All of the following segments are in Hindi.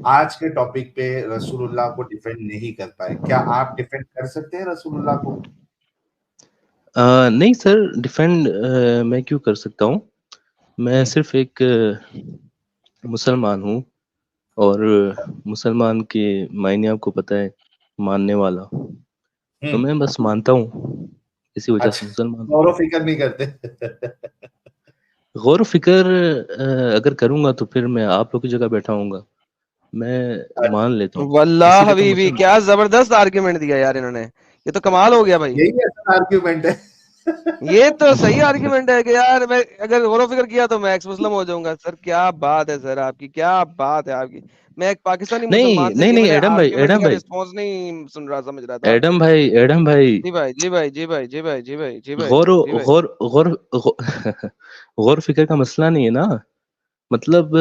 आज के टॉपिक पे रसूलुल्लाह को डिफेंड नहीं कर पाए, क्या आप डिफेंड कर सकते हैं रसूलुल्लाह को? नहीं सर, डिफेंड मैं क्यों कर सकता हूँ। मैं हम्म, सिर्फ एक मुसलमान हूँ, और मुसलमान के मायने आपको पता है, मानने वाला। तो हम्म, मैं बस मानता हूँ, इसी वजह से अच्छा, मुसलमान हूँ। गौर व फिक्र नहीं करते। गौर फिक्र अगर करूँगा तो फिर मैं आप लोग की जगह बैठा हूँगा। मैं मान लेता हूँ, वल्लाह इसीलिए तो हबीबी, मुसलमान। क्या जबरदस्त आर्ग्यूमेंट दिया यार इन्होंने। ये तो कमाल हो गया भाई। यही ऐसा आर्ग्यूमेंट है। ये तो सही आर्ग्यूमेंट है कि यार मैं अगर गौर फिक्र किया तो मैं एक्स मुस्लिम हो जाऊंगा। सर क्या बात है सर आपकी, क्या बात है आपकी। मैं एक पाकिस्तानी नहीं मुसलमान से नहीं ये नहीं, मैंने एडम भाई, आर्ग्यूमेंट एडम का भाई, रिस्पॉन्स नहीं सुन रहा, समझ रहा था। एडम भाई, एडम भाई, जी भाई, जी भाई, जी भाई, जी भाई, जी भाई, जी भाई, गौर जी भाई। गौर गौर गौ- गौर फिक्र का मसला नहीं है ना। मतलब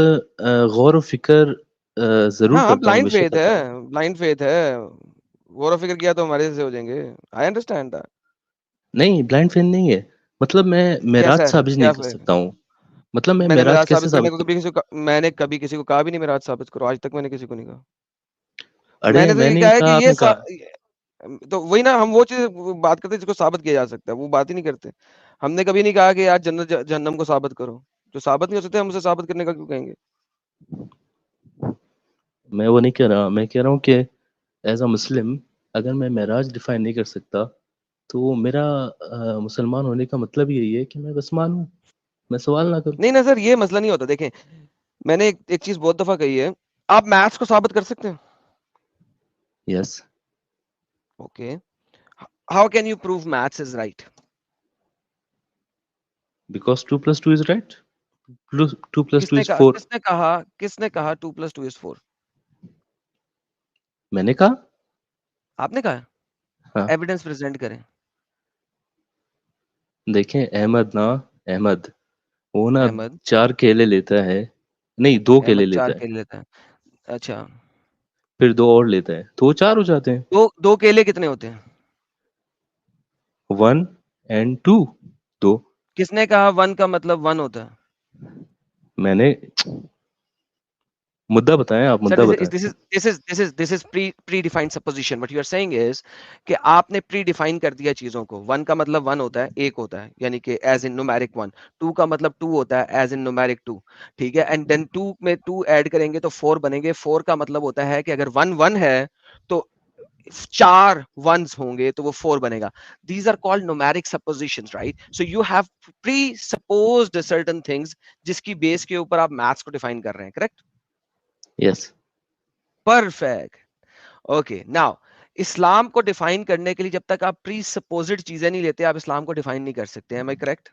गौर फिक्र जरूर हाँ, करता हूँ, ब्लाइंड बेशक फेथ करता हूँ। है, ब्लाइंड फेथ है। गौर फिक्र किया तो हमारे जैसे हो जाएंगे। I understand that. नहीं, ब्लाइंड फेथ नहीं है। मतलब मैं मेराज कैसा है फिर, साबित नहीं क्या कर फिर? सकता हूँ। मतलब मैं मैंने मेराज मेराज कैसे साबित करने साबित को करूँ? कभी मैंने कभी किसी को कहा भी नहीं मेराज साबित करो, आज तक मैंने किसी को नहीं कहा। अरे मैंने तो ये मैंने कहा है कि कहा, ये आपने कहा। तो वही ना, हम वो चीज बात करते हैं जिसको साबित किया जा सकता है, वो बात ही नहीं करते। हमने कभी नहीं कहा कि यार जन्नत जहन्नम को साबित करो। जो साबित नहीं हो सकते हम उसे साबित करने का क्यों कहेंगे? मैं वो नहीं कह रहा, मैं कह रहा हूँ कि एज अ मुस्लिम, अगर मैं मेराज डिफाइन नहीं कर सकता, तो मेरा मुसलमान होने का मतलब यही है कि मैं बस मानूं, मैं सवाल ना करूं। नहीं ना सर, ये मसला नहीं होता। देखें, मैंने एक चीज बहुत दफा कही है। आप मैथ्स को साबित कर सकते हैं? Yes. Okay. How can you prove maths is right? Because 2 + 2 is right, 2 + 2 किसने इज कहा, 4। किसने कहा 2 + 2 is 4? मैंने कहा। आपने कहा? हाँ। एविडेंस प्रेजेंट करें। देखें अहमद ना, अहमद, वो ना अहमद 4 केले लेता है, नहीं 2 केले अहमद चार लेता है, केले लेता है। अच्छा। फिर 2 और लेता है, तो वो 4 हो जाते हैं। दो दो केले कितने होते हैं? 1 और 2, 2। किसने कहा वन का मतलब वन होता है? मैंने मुद्दा बताएं, आप सर मुद्दा बताएं। This is predefined supposition. What you are saying is कि आपने प्री डिफाइन कर दिया चीजों को। वन का मतलब वन होता है, एक होता है, यानी कि as in numeric one. Two का मतलब टू होता है, एज इन न्यूमेरिक टू। ठीक है, एंड देन टू में टू ऐड करेंगे तो फोर बनेंगे। फोर का मतलब होता है कि अगर वन वन है तो चार वंस होंगे तो वो फोर बनेगा। These are called numeric suppositions, right? So you have presupposed certain things जिसकी बेस के ऊपर आप मैथ्स को डिफाइन कर रहे हैं, correct? Yes. Perfect. Okay, now Islam को डिफाइन करने के लिए जब तक आप प्री सपोजिड चीजें नहीं लेते, आप इस्लाम को डिफाइन नहीं कर सकते। एम आई करेक्ट?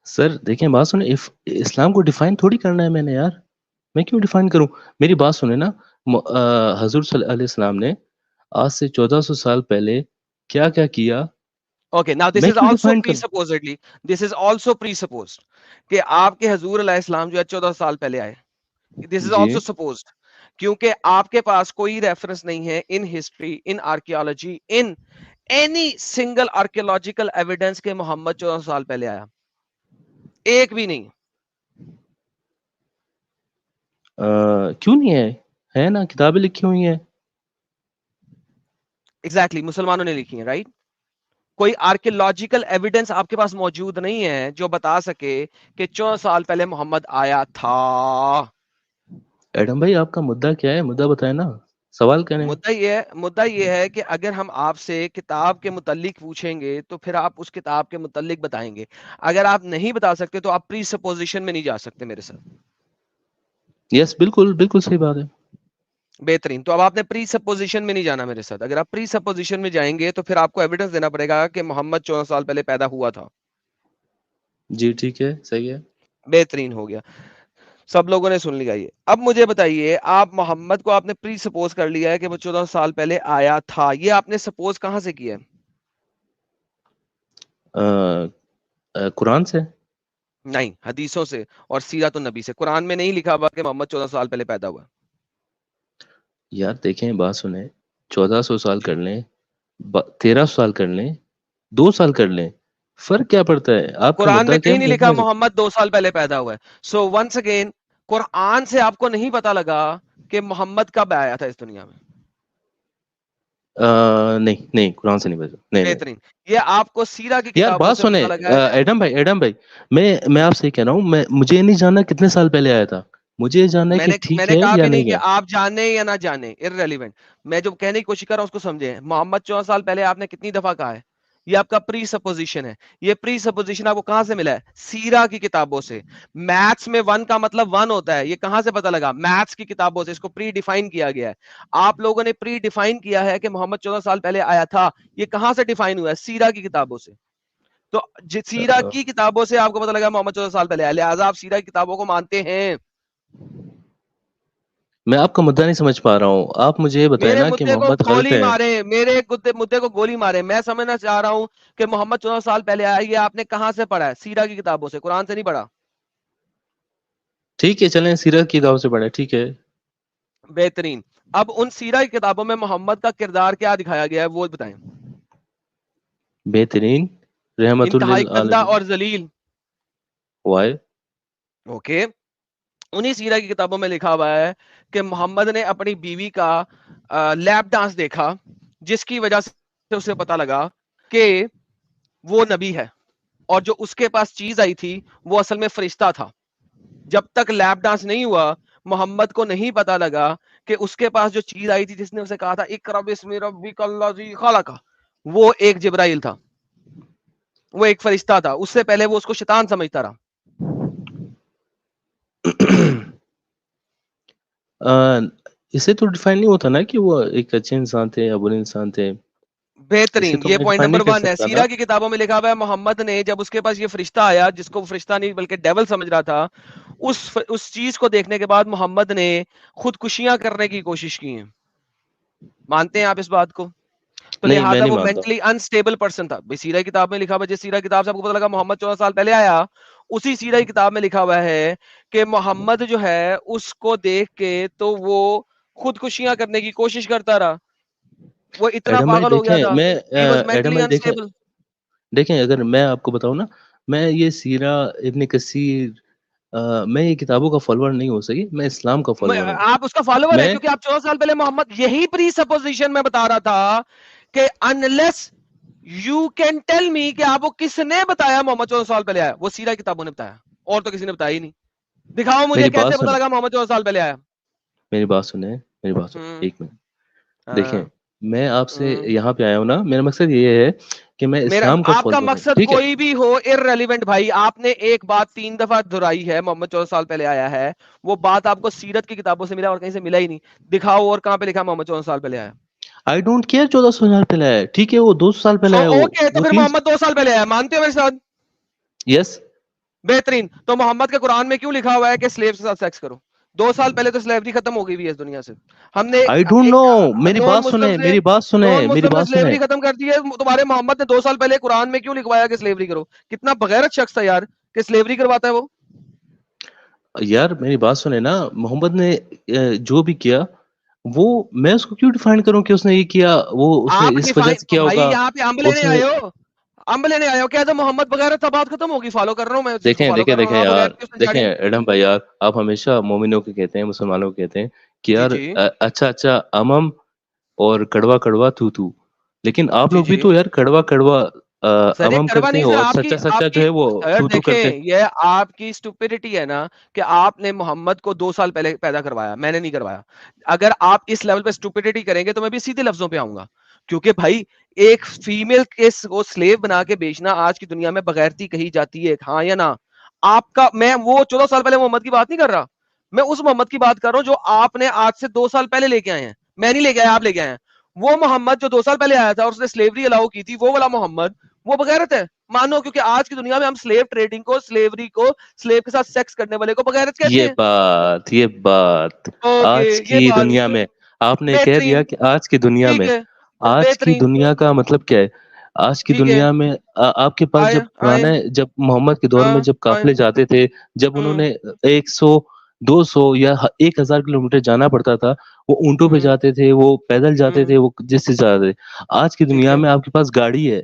सर देखें, बात सुने, इस्लाम को डिफाइन थोड़ी करना है मैंने यार। मैं क्यों डिफाइन करूं? मेरी बात सुने ना। हजूर सल्लल्लाहु अलैहि वसल्लम ने आज से 1400 साल पहले क्या क्या किया, ओके, नाउ दिस मैं इज क्यों आल्सो डिफाइन करूं? प्रीसपोजिडली, दिस इज आल्सो प्रीसपोज्ड कि आपके हजूर अलैहि सलाम जो है 14 साल पहले आए। दिस इज जी। आल्सो सपोज्ड, क्योंकि आपके पास कोई रेफरेंस नहीं है in history, in archaeology, in any single archaeological evidence के मोहम्मद 14 साल पहले आया। एक भी नहीं। क्यों नहीं है ना, किताबें लिखी हुई हैं। एग्जैक्टली, मुसलमानों ने लिखी है, राइट? कोई आर्कियोलॉजिकल एविडेंस आपके पास मौजूद नहीं है जो बता सके कि 14 साल पहले मोहम्मद आया था। एडम भाई, आपका मुद्दा क्या है? मुद्दा बताए ना, सवाल करें। मुद्दा ये है कि अगर हम आपसे किताब के मुतल्लिक पूछेंगे तो फिर आप उस किताब के मुतल्लिक बताएंगे। अगर आप नहीं बता सकते तो आप प्री सपोजिशन में नहीं जा सकते मेरे साथ। यस, बिल्कुल बिल्कुल सही बात है। बेहतरीन। तो अब आपने प्री सपोजिशन में नहीं जाना मेरे साथ। अगर आप प्री सपोजिशन में जाएंगे तो फिर आपको एविडेंस देना पड़ेगा कि मोहम्मद 14 साल पहले पैदा हुआ था। जी ठीक है, सही है। बेहतरीन हो गया। सब लोगों ने सुन लिया ये। अब मुझे बताइए, आप मोहम्मद को आपने प्री सपोज कर लिया है कि वो 14 साल पहले आया था। ये आपने सपोज कहां से किया है? कुरान से। नहीं, हदीसों से और सीरत नबी से। कुरान में नहीं लिखा हुआ कि मोहम्मद 14 साल पहले पैदा हुआ। यार देखें, बात सुने, 1400 साल कर लें, 1300 साल कर लें, 2 साल कर लें, फर्क क्या पड़ता है? आपका कुरान मुद्दा में क्या है, कहीं हम नहीं यही लिखा समझ सकते। मोहम्मद 2 साल पहले पैदा हुआ है। सो वंस अगेन, कुरान से आपको नहीं पता लगा कि मोहम्मद कब आया था इस दुनिया में? नहीं नहीं, कुरान से नहीं पता, नहीं नहीं। बेहतरीन। ये आपको सीरा की यार किताबों बात से सुने, पता लगा है? एडम भाई, मैं आपसे ये कह रहा हूँ, मुझे ये नहीं जानना कितने साल पहले आया था, मुझे ये जानना है कि ठीक मैंने है कहा या भी नहीं नहीं कि है। आप जाने या ना जाने, इररेलेवेंट। मैं जो कहने की कोशिश कर रहा हूं उसको समझे। मोहम्मद 14 साल पहले आपने कितनी दफा कहा है? ये आपका प्री सपोजिशन है। ये प्री सपोजिशन आपको कहां से मिला है? सीरा की किताबों से। मैथ्स में 1 का मतलब 1 होता है, ये कहां से पता लगा? मैथ्स की किताबों से। इसको प्री डिफाइन किया गया है। आप लोगों ने प्री डिफाइन किया है कि मोहम्मद 14 साल पहले आया था। ये कहां से डिफाइन हुआ है? सीरा की किताबों से। तो सीरा अ, की किताबों से आपको पता लगा मोहम्मद 14 साल पहले आया, लिहाजा आप सीरा की किताबों को मानते हैं। मैं आपका मुद्दा नहीं समझ पा रहा हूँ, आप मुझे ये बताए मेरे ना कि मुद्दे को मोहम्मद गलत गोली है। मारे, मुद्दे को गोली मारे। मैं समझना चाह रहा हूं कि मोहम्मद 14 साल पहले आया, ये आपने कहां से पढ़ा है? सीरा की किताबों से, कुरान से नहीं पढ़ा। ठीक है, चलें सीरत की किताब से पढ़े, ठीक है। बेहतरीन। अब उन सीरा की किताबों में मोहम्मद का किरदार क्या दिखाया गया है वो बताएं। बेहतरीन, रहमतुल इंतहाई लिल गंदा आलमीन। और जलील। वाई? ओके। उन्हीं सीरा की किताबों में लिखा हुआ है कि मोहम्मद ने अपनी बीवी का लैप डांस देखा, जिसकी वजह से उसे पता लगा कि वो नबी है, और जो उसके पास चीज आई थी वो असल में फरिश्ता था। जब तक लैप डांस नहीं हुआ, मोहम्मद को नहीं पता लगा कि उसके पास जो चीज आई थी, जिसने उसे कहा था इक़रा बिस्मि रब्बिकल्लज़ी खलक़, वो एक जिब्राइल था, वो एक फरिश्ता था। उससे पहले वो उसको शैतान समझता रहा। इसे तो डिफाइन नहीं होता ना कि वो एक अच्छे इंसान थे या बुरे इंसान थे, इसे बेहतरीन। तो ये मैं पॉइंट डिफाइन नंबर नहीं कर 1 है। सकता सीरा ना। की किताबों में लिखा हुआ है मोहम्मद ने, जब उसके पास ये फरिश्ता आया, जिसको वो फरिश्ता नहीं बल्कि डेविल समझ रहा था, उस चीज को देखने के बाद मोहम्मद ने खुदकुशियां करने की कोशिश की है। मानते हैं आप इस बात को? तो नहीं, मैं लिहाजा नहीं वो मानता। मेंटली अनस्टेबल पर्सन था। भाई सीरा की किताब में लिखा हुआ है, जिस सीरा की किताब से आपको पता लगा मोहम्मद 14 साल पहले आया, उसी सीरा की किताब में लिखा हुआ है कि मोहम्मद जो है उसको देख के तो वो खुदकुशियां करने की कोशिश करता रहा। वो इतना एडम भाई पागल हो गया देखें, था। ही वॉज एडम मेंटली भाई देखें, अनस्टेबल। अगर मैं आपको बताऊं ना, मैं ये सीरा, इब्न कसीर, मैं ये किताबों का फॉलोअर नहीं हो सकी, मैं इस्लाम का फॉलोअर हूँ। आप उसका फॉलोवर है मैं क्योंकि आप 14 साल पहले मोहम्मद, यही प्री सपोजिशन में बता रहा था कि unless you can tell me कि आपको किसने बताया मोहम्मद 14 साल पहले आया, वो सीरा किताबों ने बताया, और तो किसी ने बताया ही नहीं। दिखाओ मुझे मेरी बात कैसे पता सुने, लगा मोहम्मद 14 साल पहले आया। मेरी बात सुने, हम्म। एक मिनट। देखें, हाँ। मैं आपसे हम्म। यहाँ पे आया हूँ ना, मेरा मकसद ये है कि मैं मेरा इस्लाम का आपका फॉलोअर हूँ, मकसद ठीक है। कोई भी हो, इररेलेवेंट भाई। आपने एक बात 3 दफा दोहराई है, मोहम्मद 14 साल पहले आया है। वो बात आपको सीरत की किताबों से मिला और कहीं से मिला ही नहीं। दिखाओ और कहां पे लिखा मोहम्मद 14 साल पहले आया। आई डोंट केयर 1400 साल पहले आया है, ठीक है, वो 200 साल पहले आया, ओके, तो वो फिर तीन। मोहम्मद 2 साल पहले आया, मानते हो मेरे साथ? यस। बेहतरीन। तो मोहम्मद के कुरान में क्यों लिखा हुआ है कि स्लेव के साथ सेक्स करो? 2 साल पहले तो स्लेवरी खत्म हो गई हुई है इस दुनिया से। हमने आई डोंट नो, एक मेरी नॉन बात मुस्लिम सुने, से नॉन मेरी मुस्लिम ने बात सुने। स्लेवरी खत्म कर दी है। तुम्हारे मोहम्मद ने 2 साल पहले कुरान में क्यों लिखवाया कि स्लेवरी करो? कितना बगैरत शख्स था यार कि स्लेवरी करवाता है वो। यार मेरी बात सुने ना, मोहम्मद ने जो भी किया, वो, मैं उसको क्यों डिफाइन करूं कि उसने ये किया, वो उसने आप इस वजह डिफाइन से तो किया भाई होगा। यहाँ पे अम्ब लेने उसने, आए हो, अम्ब लेने आए हो क्या? तो मोहम्मद बगैरत था, बात खत्म होगी। फॉलो कर रहा हूँ मैं, जिसको देखें फॉलो देखें कर रहा हूँ। देखें हाँ, बगैर यार, की उसने देखें झाड़ी। एडम भाई यार, आप हमेशा मोमिनों को कहते हैं, मुसलमानों को कहते हैं कि जी यार जी अच्छा अच्छा अमम और कड़वा कड़वा थू थू, लेकिन आप जी लोग भी जी। तो यार कड़वा कड़वा सर ये अमम कड़वा करते नहीं हैं, सर, और आपकी सच्चा सच्चा जो आपकी है वो सर थू थू करते हैं। देखें, ये आपकी स्टुपिडिटी है ना कि आपने मोहम्मद को 2 साल पहले पैदा करवाया, मैंने नहीं करवाया। अगर आप इस लेवल पे स्टुपिडिटी करेंगे तो मैं भी सीधे लफ्जों पे आऊंगा। क्योंकि भाई एक फीमेल के को स्लेव बना के बेचना आज की दुनिया में बगैरती कही जाती है, हाँ या ना? आपका, मैं वो 14 साल पहले मोहम्मद की बात नहीं कर रहा। मैं उस मोहम्मद की बात कर रहा हूं जो आपने आज से 2 साल पहले लेके आए हैं। मैं नहीं लेके आया, आप लेके आए हैं। वो मोहम्मद जो 2 साल पहले आया था और उसने स्लेवरी अलाउ की थी, वो वाला मोहम्मद वो बगैरत है। मानो, क्योंकि आज की दुनिया में हम स्लेव ट्रेडिंग को, स्लेवरी को, स्लेव के साथ सेक्स करने वाले को बगैरत कहते हैं। ये बात ओके, आज ये की बात दुनिया में, आपने कह दिया बेहतरीन। कि आज की दुनिया ठीक में, है, आज की बेहतरीन। दुनिया का मतलब क्या है? आज की ठीक है। दुनिया में आपके पास आए जब आए। पुराने, जब मोहम्मद के दौर में हाँ जब आए। काफिले जाते थे, जब हम्म। उन्होंने 100 200 या 1000 किलोमीटर जाना पड़ता था, वो ऊंटों पे हम्म। जाते थे, वो पैदल जाते थे, वो जिससे जाते थे। आज की ठीक दुनिया है। में आपके पास गाड़ी है,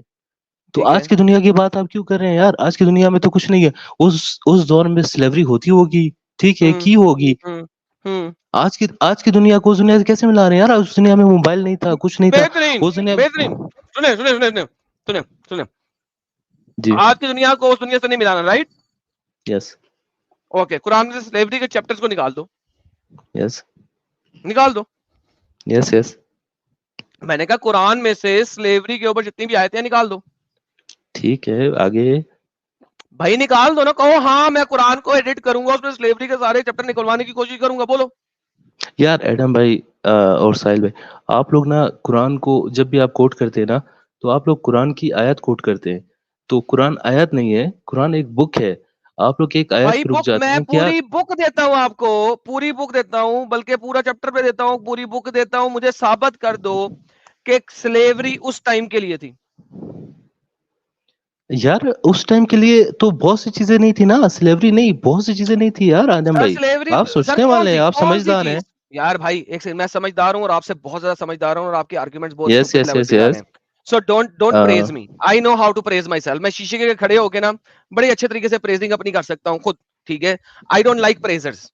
तो ठीक आज है। की दुनिया की बात आप क्यों कर रहे हैं यार? आज की दुनिया में तो कुछ नहीं है। उस दौर में स्लेवरी होती होगी। ठीक है, की होगी। आज की दुनिया को उस दुनिया से कैसे मिला रहे हैं यार? उस दुनिया में मोबाइल नहीं था, कुछ नहीं था। बेहतरीन, उस दुनिया बेहतरीन। सुने जी आज की दुनिया को उस दुनिया से नहीं मिलाना, राइट? यस ओके, कुरान से स्लेवरी के चैप्टर्स को निकाल दो, यस निकाल दो। यस यस मैंने कहा कुरान में से स्लेवरी के ऊपर जितनी भी आयतें हैं निकाल दो। ठीक है, आगे भाई निकाल दो ना, कहो हाँ मैं कुरान को एडिट करूंगा, उसमें स्लेवरी के सारे चैप्टर निकलवाने की कोशिश करूंगा, बोलो। यार एडम भाई और साहिल भाई, आप लोग ना कुरान को जब भी आप कोट करते हैं ना, तो आप लोग कुरान की आयत कोट करते हैं। तो कुरान आयत नहीं है, कुरान एक बुक है। आप लोग एक आयत भाई पे रुक बुक, जाते मैं हैं क्या? पूरी बुक देता हूँ आपको, पूरी बुक देता हूँ, बल्कि पूरा चैप्टर पे देता हूँ, पूरी बुक देता हूँ। मुझे साबित कर दो कि स्लेवरी उस टाइम के लिए थी। यार उस टाइम के लिए तो बहुत सी चीजें नहीं थी ना, स्लेवरी नहीं, बहुत सी चीजें नहीं थी यार आदम सर भाई। स्लेवरी, आप सर सोचने वाले हैं, आप कौन सी समझदार हैं। चीज? यार भाई एक सेकंड, मैं समझदार हूँ और आपसे बहुत ज्यादा समझदार हूँ और आपके आर्गुमेंट्स बहुत yes stupid yes level yes पे जा रहे यस हैं। So don't praise me, I know how to praise myself. मैं शीशे के खड़े होके ना बड़े अच्छे तरीके से प्रेजिंग अपनी कर सकता हूँ खुद, ठीक है? I don't like pleasures.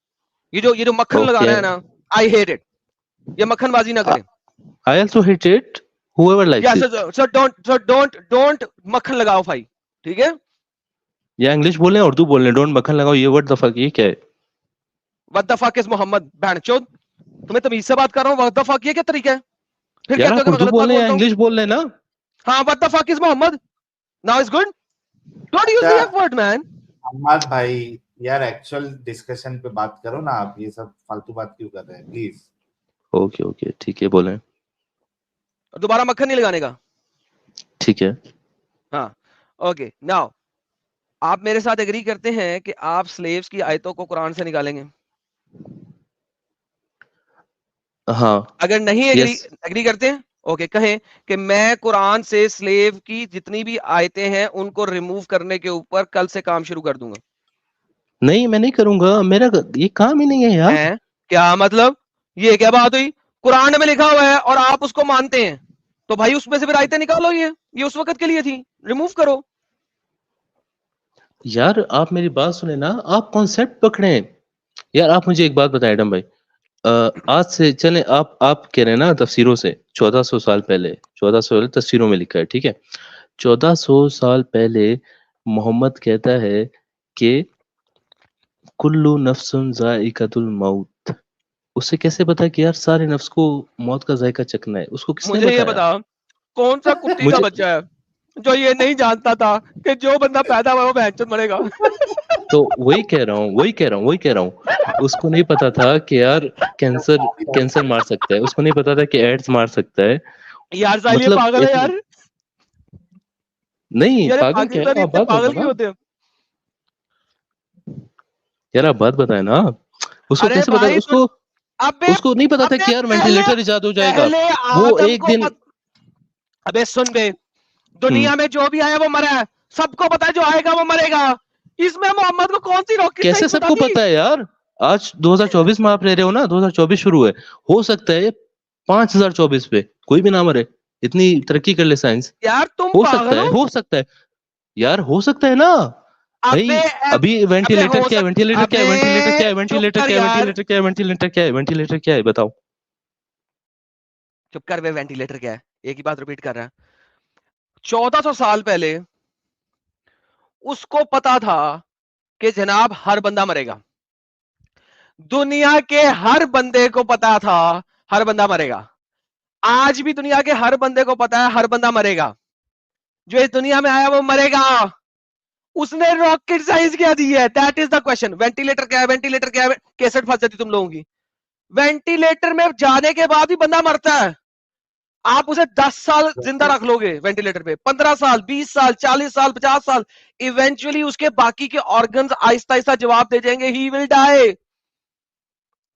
ये जो मक्खन ओके, लगाना है ना, आई हेट इट। ये मक्खनबाजी ना करें। I also hate it, whoever likes या it। सो डोंट मक्खन लगाओ भाई, ठीक है? या इंग्लिश बोल रहे हैं, उर्दू बोल रहे हैं, डोंट मक्खन लगाओ, ये व्हाट द फक, ये क्या है? What the fuck is Mohammed बहनचोद? तुम्हें तमीज से बात कर रहा हूँ, व्हाट द फक ये क्या तरीका है? फिर यार कहते हो आप कि मैं उर्दू गलत बोल बात रहे हैं या बोलता हूँ। इंग्लिश बोल रहे हैं ना? हाँ, what the fuck is Mohammad? Now is good. Don't use the F word man. Ahmad भाई, यार एक्चुअल डिस्कशन पे बात करो ना, आप ये सब फालतू बात क्यों कर रहे हैं, प्लीज। ओके ओके ठीक है, बोलें। दोबारा मक्खन नहीं लगाने का। ठीक है। हाँ, ओके। नाउ आप मेरे साथ एग्री करते हैं कि आप स्लेव्स की आयतों को कुरान से निकालेंगे? हाँ अगर नहीं एग्री यस। एग्री करते हैं, ओके, कहें कि मैं कुरान से स्लेव की जितनी भी आयतें हैं उनको रिमूव करने के ऊपर कल से काम शुरू कर दूंगा। नहीं मैं नहीं करूंगा, मेरा ये काम ही नहीं है यार। हैं? क्या मतलब? ये क्या बात हुई? कुरान में लिखा हुआ है और आप उसको मानते हैं, तो भाई उसमें से फिर आयतें निकालो। ये उस वक्त के लिए थी, रिमूव करो। यार आप मेरी बात सुने ना, आप कॉन्सेप्ट पकड़े। यार आप मुझे एक बात बताएं एडम भाई, आज से चले, आप कह रहे हैं ना तफसीरों से 1400 साल पहले, 1400 तफसीरों में लिखा है, ठीक है? 1400 साल पहले मोहम्मद कहता है कि कुल्लु नफ्सुन जाइकातुल मौत। उसे कैसे पता कि यार सारे नफ्स को मौत का जायका चखना है? उसको किसने मुझे ये बताया? बता, कौन सा कुत्ती का मुझे बच्चा है जो ये नहीं जानता था कि जो बंदा पैदा हुआ वो भैंचोद मरेगा? तो वही कह रहा हूँ, वही कह रहा हूँ। उसको नहीं पता था कि यार कैंसर कैंसर मार सकता है, उसको नहीं पता था कि एड्स मार सकता है। यार साहिल ये मतलब पागल है यार। नहीं यार ये पागल क्या है, पाकिस्तानी आप इतने बात पागल बताओ क्यों ना। होते हैं? यार आप बात बताए ना, उसको अरे कैसे पता? भाई उसको अबे उसको नहीं पता था अबे कि यार पहले वेंटिलेटर इजाद हो जाएगा। पहले वो आदम एक को दिन अबे सुन बे, हम्म दुनिया में जो भी आया वो मरा है, सबको पता है जो आएगा वो मरेगा। इसमें मोहम्मद को कौन सी रॉकेट कैसे साइंस बता सबको दी? पता है यार? आज 2024 में आप रह रहे हो ना, 2024 शुरू है। हो सकता है 5024 पे कोई भी ना मरे, इतनी तरक्की कर ले साइंस। यार तुम हो सकता पागल है, हो। हो सकता है यार, हो सकता है ना अबे भाई। अभी अबे वेंटिलेटर हो क्या है, सक वेंटिलेटर क्या है, अबे वेंटिलेटर क्या है, चुप वेंटिलेटर कर क्या है, यार, वेंटिलेटर क्या है, वेंटिलेटर क्या है, वेंटिलेटर क्या है, बताओ। चुप कर बे। वेंटिलेटर क्या है? एक ही बात रिपीट कर रहा है। 1400 साल पहले उसको पता था कि जनाब हर बंदा मरेगा। दुनिया के हर बंदे को पता था हर बंदा मरेगा। आज भी दुनिया के हर बंदे को पता है हर बंदा मरेगा। जो इस दुनिया में आया वो मरेगा। उसने रॉकेट साइंस क्या दी है? That is the question. Ventilator क्या है? वेंटिलेटर क्या है? कैसेट फंस जाती तुम लोगों की। वेंटिलेटर में जाने के बाद भी बंदा मरता है। आप उसे 10 साल जिंदा रख लोगे वेंटिलेटर पे, 15 साल, 20 साल, 40 साल, 50 साल, इवेंचुअली उसके बाकी के ऑर्गन्स आहिस्ता आहिस्ता जवाब दे जाएंगे, ही विल डाई।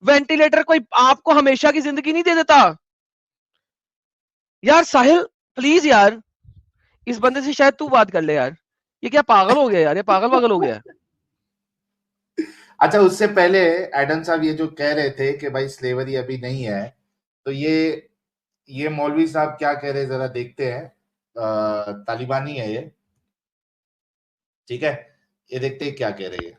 वेंटिलेटर कोई आपको हमेशा की जिंदगी नहीं दे देता। यार साहिल प्लीज यार, इस बंदे से शायद तू बात कर ले यार। ये क्या पागल हो गया यार? ये पागल पागल हो गया। अच्छा, उससे पहले एडम साहब ये जो कह रहे थे कि भाई स्लेवरी अभी नहीं है, तो ये मौलवी साहब क्या कह रहे हैं जरा देखते हैं। तालिबानी है ये, ठीक है, ये देखते हैं क्या कह रहे हैं।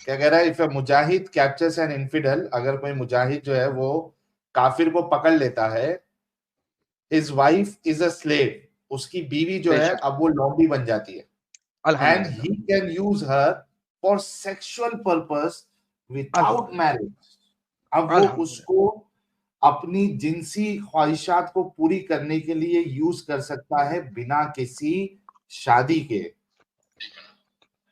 क्या कह रहा है, इफ अ मुजाहिद कैप्चर्स एन इनफिडल, अगर कोई मुजाहिद जो है वो काफिर को पकड़ लेता है, his wife is a slave, उसकी बीवी जो है बेशक अब वो लौंडी बन जाती है, एंड अल्हम्दुलिल्लाह he can use her for sexual purpose without अल्हम्दुलिल्लाह मैरिज. अब वो अल्हम्दुलिल्लाह उसको अपनी जिनसी ख्वाहिशात को पूरी करने के लिए यूज कर सकता है बिना किसी शादी के.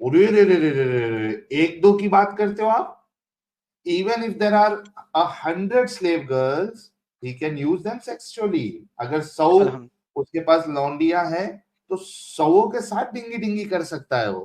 अरे रे रे रे रे रे रे, एक दो की बात करते हो आप. Even if there are 100 slave girls, he can use them sexually. अगर 100 अल्हम्दुलिल्लाह उसके पास लौंडियां हैं तो 100 के साथ डिंगी डिंगी कर सकता है वो.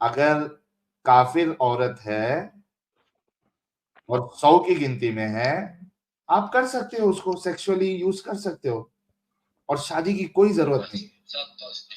अगर काफिर औरत है और 100 की गिनती में है, आप कर सकते हो, उसको सेक्सुअली यूज कर सकते हो, और शादी की कोई जरूरत नहीं. सात तास्ती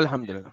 अल्हम्दुलिल्लाह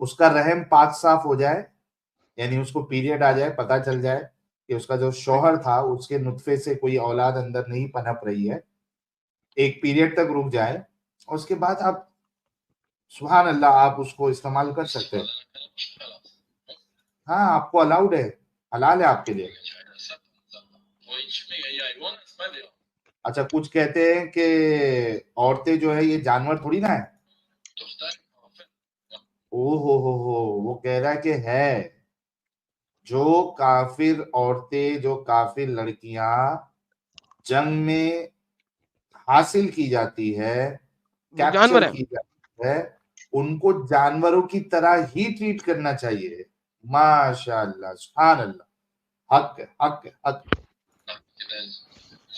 उसका रहम पाक साफ हो जाए, यानी उसको पीरियड आ जाए, पता चल जाए कि उसका जो शौहर था उसके नुत्फे से कोई औलाद अंदर नहीं पनप रही है, एक पीरियड तक रुक जाए, और उसके बाद आप सुभान अल्लाह आप उसको इस्तेमाल कर सकते हैं. हाँ, आपको अलाउड है, हलाल है आपके लिए. अच्छा, कुछ कहते हैं कि औरतें जो है ये जानवर थोड़ी ना है. ओ हो, वो कह रहा है कि है. जो काफिर औरतें, जो काफिर लड़कियां जंग में हासिल की जाती है, वो जानवर कैप्चर है की जाती है, उनको जानवरों की तरह ही ट्रीट करना चाहिए. माशाअल्लाह, सुभान अल्लाह, हक है, हक है, हक है.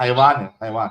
हैवान है, हैवान.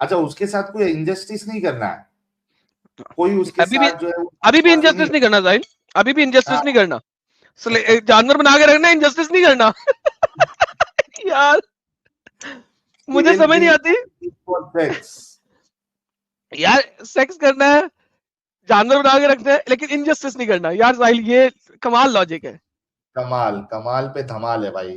अच्छा, उसके साथ कोई इंजस्टिस नहीं करना है, कोई उसके अभी भी साथ जो है वो अभी भी नाइंसाफी इंजस्टिस नहीं करना साहिल अभी भी इंजस्टिस हाँ, नहीं करना जानवर बना के रखना इंजस्टिस नहीं करना यार मुझे will समझ be नहीं आती for sex. यार सेक्स करना है जानवर बना के रखना है लेकिन इनजस्टिस नहीं करना यार साहिल ये कमाल लॉजिक है कमाल, कमाल पे धमाल है भाई.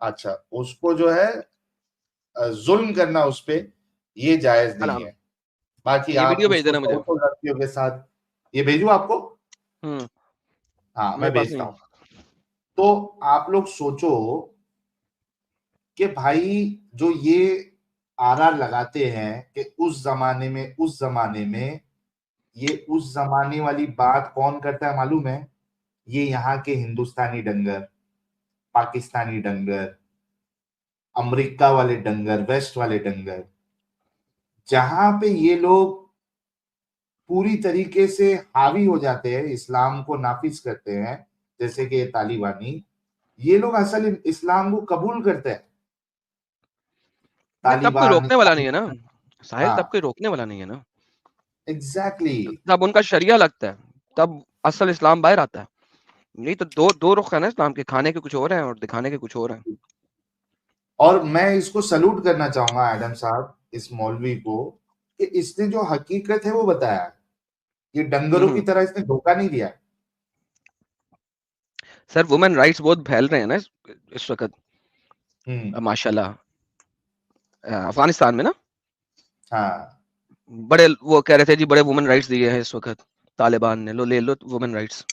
अच्छा, उसको जो है जुल्म करना उस पे, ये जायज नहीं अलाम है. बाकी ये आप वीडियो भेज उसको देना मुझे 100 लड़कियों के साथ, ये भेजू आपको. हाँ, मैं मेरे पास भेजता नहीं हूँ. तो आप लोग सोचो कि भाई जो ये आरआर लगाते हैं कि उस जमाने में ये उस जमाने वाली बात कौन करता है मालूम है? ये यहाँ के हिंदुस्तानी डंगर, पाकिस्तानी डंगर, अमेरिका वाले डंगर, वेस्ट वाले डंगर, जहां पे ये लोग पूरी तरीके से हावी हो जाते हैं, इस्लाम को नाफिज करते हैं, जैसे कि ये तालिबानी, ये लोग असल इस्लाम को कबूल करते हैं. नहीं तब कोई तालिबान, रोकने वाला नहीं है ना साहिल तब हाँ, कोई रोकने वाला नहीं है ना एग्जैक्टली. तब उनका शरिया लगता है तब असल इस्लाम बाहर आता है नहीं तो दो रुख है ना इस्लाम के खाने के कुछ और हैं और दिखाने के कुछ और हैं और मैं इसको सल्यूट करना चाहूंगा एडम साहब, इस मौलवी को, कि इसने जो हकीकत है वो बताया. ये डंगरों की तरह इसने धोखा नहीं दिया. सर वुमेन राइट्स बहुत फैल रहे हैं ना इस वक्त माशाल्लाह अफगानिस्तान में ना हाँ, बड़े वो कह रहे थे जी बड़े वुमेन राइट्स दिए हैं इस वक्त तालिबान ने ले लो वुमेन राइट्स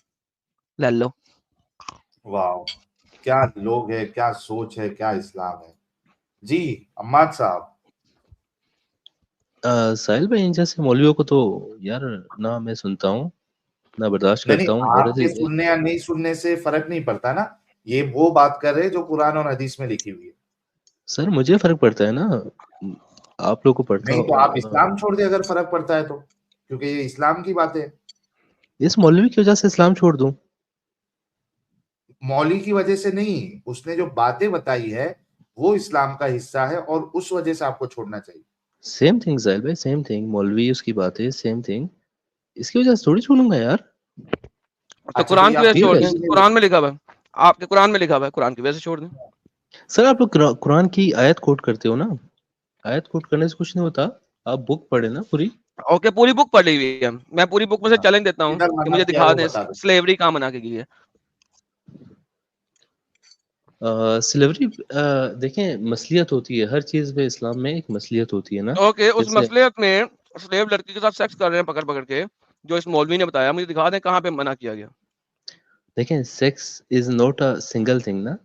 ले लो वाह, क्या लोग है, क्या सोच है, क्या इस्लाम है. जी अम्माद साहब. साहिल भाई इन जैसे मौलवियों को तो यार ना मैं सुनता हूँ ना बर्दाश्त नहीं करता हूँ और आपके सुनने या नहीं सुनने से फर्क नहीं पड़ता ना, ये वो बात कर रहे हैं जो कुरान और हदीस में लिखी हुई है. सर मुझे फर्क पड़ता है ना आप लोग को पड़ता नहीं तो आप इस्लाम छोड़ दे अगर फर्क पड़ता है तो, क्योंकि ये इस्लाम की बात है. इस मौलवी की वजह से इस्लाम छोड़ दूं मौली की वजह से नहीं, उसने जो बातें बताई है वो इस्लाम का हिस्सा है और उस वजह से आपको छोड़ना चाहिए. सेम थिंग साहिल भाई सेम थिंग मौलवी उसकी बात है सेम थिंग इसकी वजह से थोड़ी छोड़ूंगा यार तो कुरान की वजह से छोड़ दें, कुरान में लिखा हुआ है, आपके कुरान में लिखा हुआ है, कुरान की वजह से छोड़ दें। सर आप लोग कुरान की आयत कोट करते हो ना, आयत कोट करने से कुछ नहीं होता, आप बुक पढ़े ना पूरी। ओके, पूरी बुक पढ़ी हुई है, मैं पूरी बुक में से चैलेंज देता हूँ किधर कि मना मुझे किया दिखा वो दें बता दो। स्लेवरी कहाँ मना की गई है। स्लेवरी देखें मसलियत होती है हर चीज में, इस्लाम में एक मसलियत होती है ना। ओके, उस जैसे मसलियत में स्लेव लड़की के साथ सेक्स कर रहे हैं पकड़ पकड़ के, जो इस मौलवी ने बताया, मुझे दिखा दें कहाँ पे मना किया गया। देखें sex is not a single thing ना,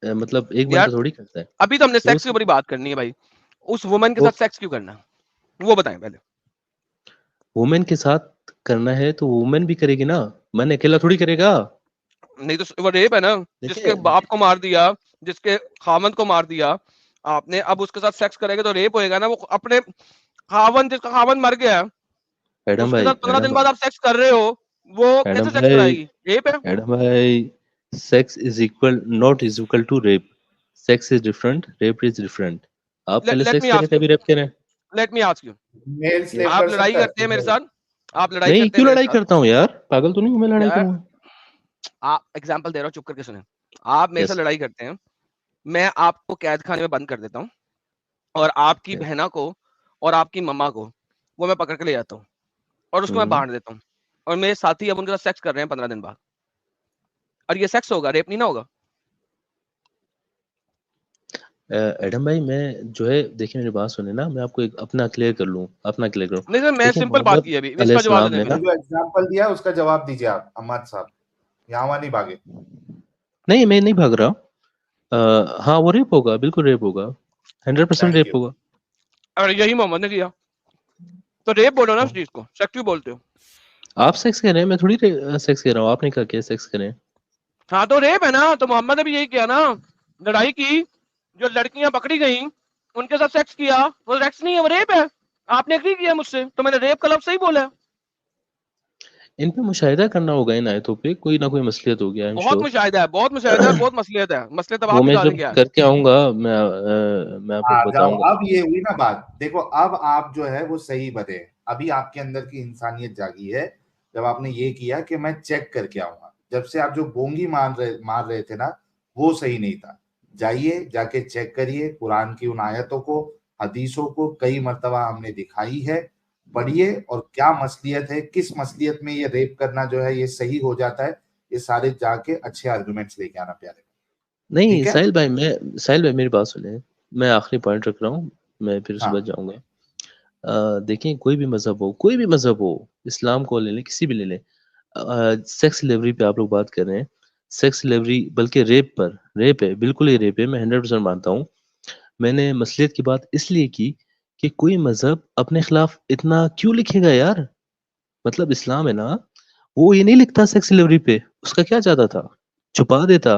मतलब एक यार बंदा थोड़ी करता है। अभी तो हमने तो सेक्स के ऊपर ही बात करनी है भाई, उस वुमन के वो साथ सेक्स क्यों करना है वो बताएं पहले। वुमेन के साथ करना है तो वुमेन भी करेगी ना, मन अकेला थोड़ी करेगा। नहीं तो वो रेप है ना, जिसके देखिए बाप को मार दिया, जिसके खामन को मार दिया आपने, अब उसके साथ सेक्स करेगा तो रेप होएगा ना। वो अपने खावन, जिसका खावन मर गया, एडम उसके भाई, साथ 15 दिन बाद आप सेक्स कर रहे हो, वो एडम कैसे सेक्स भाई, कराएगी? रेप है। एडम भाई, sex is equal not is equal to rape. Sex is different, rape is different. आप पहले लेट सेक्स मी करें आस्क यू, तभी रेप करें। Let me ask you, male slave आप कर लड़ाई सकता है करते हैं मेरे फीमेल? साथ, आप लड़ाई नहीं, करते हैं क्यों मेरे लड़ाई साथ करता हूँ यार, पागल तो नहीं हूँ मैं लड़ाई यार, करूंगा। आप एग्जाम्पल दे रहा हूँ, चुप करके सुने। आप मेरे से यस लड़ाई करते हैं, मैं आपको कैद खाने में बंद कर देता हूँ, और आपकी बहना को और आपकी मम्मा को वो मैं पकड़ के ले जाता हूँ और उसको मैं बांट देता हूँ, और मेरे साथी अब उनके साथ सेक्स कर रहे हैं 15 दिन बाद, और ये सेक्स होगा, रेप नहीं ना होगा? एडम भाई मैं जो है, देखिए मेरी बात सुने ना, मैं आपको एक अपना क्लियर कर लूँ, अपना क्लियर करूँ। नहीं सर, मैं देखिए सिंपल बात मोहम्मद की अभी, इसका जवाब अलैहिस्सलाम दे ने दें ना, मुझे। जो एग्जाम्पल दिया उसका जवाब दीजिए आप अहमद साहब, यहाँ वहाँ नहीं भागे। नहीं मैं नहीं भाग रहा। हाँ वो रेप होगा, बिल्कुल रेप होगा, 100% थैंक रेप यू। होगा। और यही मोहम्मद ने किया, तो रेप बोलो ना उस चीज को, सेक्स क्यों बोलते हो? आप सेक्स कर रहे हैं, मैं थोड़ी सेक्स कर रहा हूँ, आपने कहा क्या सेक्स करें। हाँ तो रेप है ना, तो मोहम्मद ने भी यही किया ना, लड़ाई की, जो लड़कियां पकड़ी गई उनके साथ सेक्स किया, वो सेक्स नहीं है, वो रेप है। आपने एग्री किया मुझसे, तो मैंने रेप का लफ्ज सही बोला है। इन पे मुशाहिदा करना होगा, इन आयतों पे कोई ना कोई मसलियत होगी, आई एम बहुत श्योर। मुशाहिदा है, बहुत मुशाहिदा है, बहुत मसलियत है, मसले तब वो आप मैं निकालें जब क्या है। करके आऊंगा मैं आपको आ जाओ, बताऊंगा। अब ये हुई ना बात। देखो अब आप जो है वो सही बने, अभी आपके अंदर की इंसानियत जागी है जब आपने ये किया कि मैं चेक करके आऊंगा। जब से आप जो गोंगी मार रहे थे ना, वो सही नहीं था। जाइए जाके चेक करिए कुरान की उन आयतों को, हदीसों को, कई मर्तबा हमने दिखाई है, पढ़िए, और क्या मसलियत है, किस मसलियत में ये रेप करना जो है ये सही हो जाता है, ये सारे जाके अच्छे आर्गुमेंट्स लेके आना प्यारे। नहीं ठीक है? साहिल भाई मेरी बात सुने, मैं आखिरी पॉइंट रख रहा हूँ, मैं फिर उसके हाँ बाद जाऊंगा। देखें कोई भी मजहब हो, कोई भी मजहब हो, इस्लाम को ले लें, किसी भी ले लें, सेक्स डिलीवरी पे आप लोग बात कर रहे हैं, सेक्स डिलीवरी बल्कि रेप है, बिल्कुल ही रेप है, मैं 100% मानता हूँ। मैंने मसलियत की बात इसलिए की कि कोई मजहब अपने खिलाफ इतना क्यों लिखेगा यार, मतलब इस्लाम है ना, वो ये नहीं लिखता सेक्स डिलीवरी पे, उसका क्या चाहता था, छुपा देता।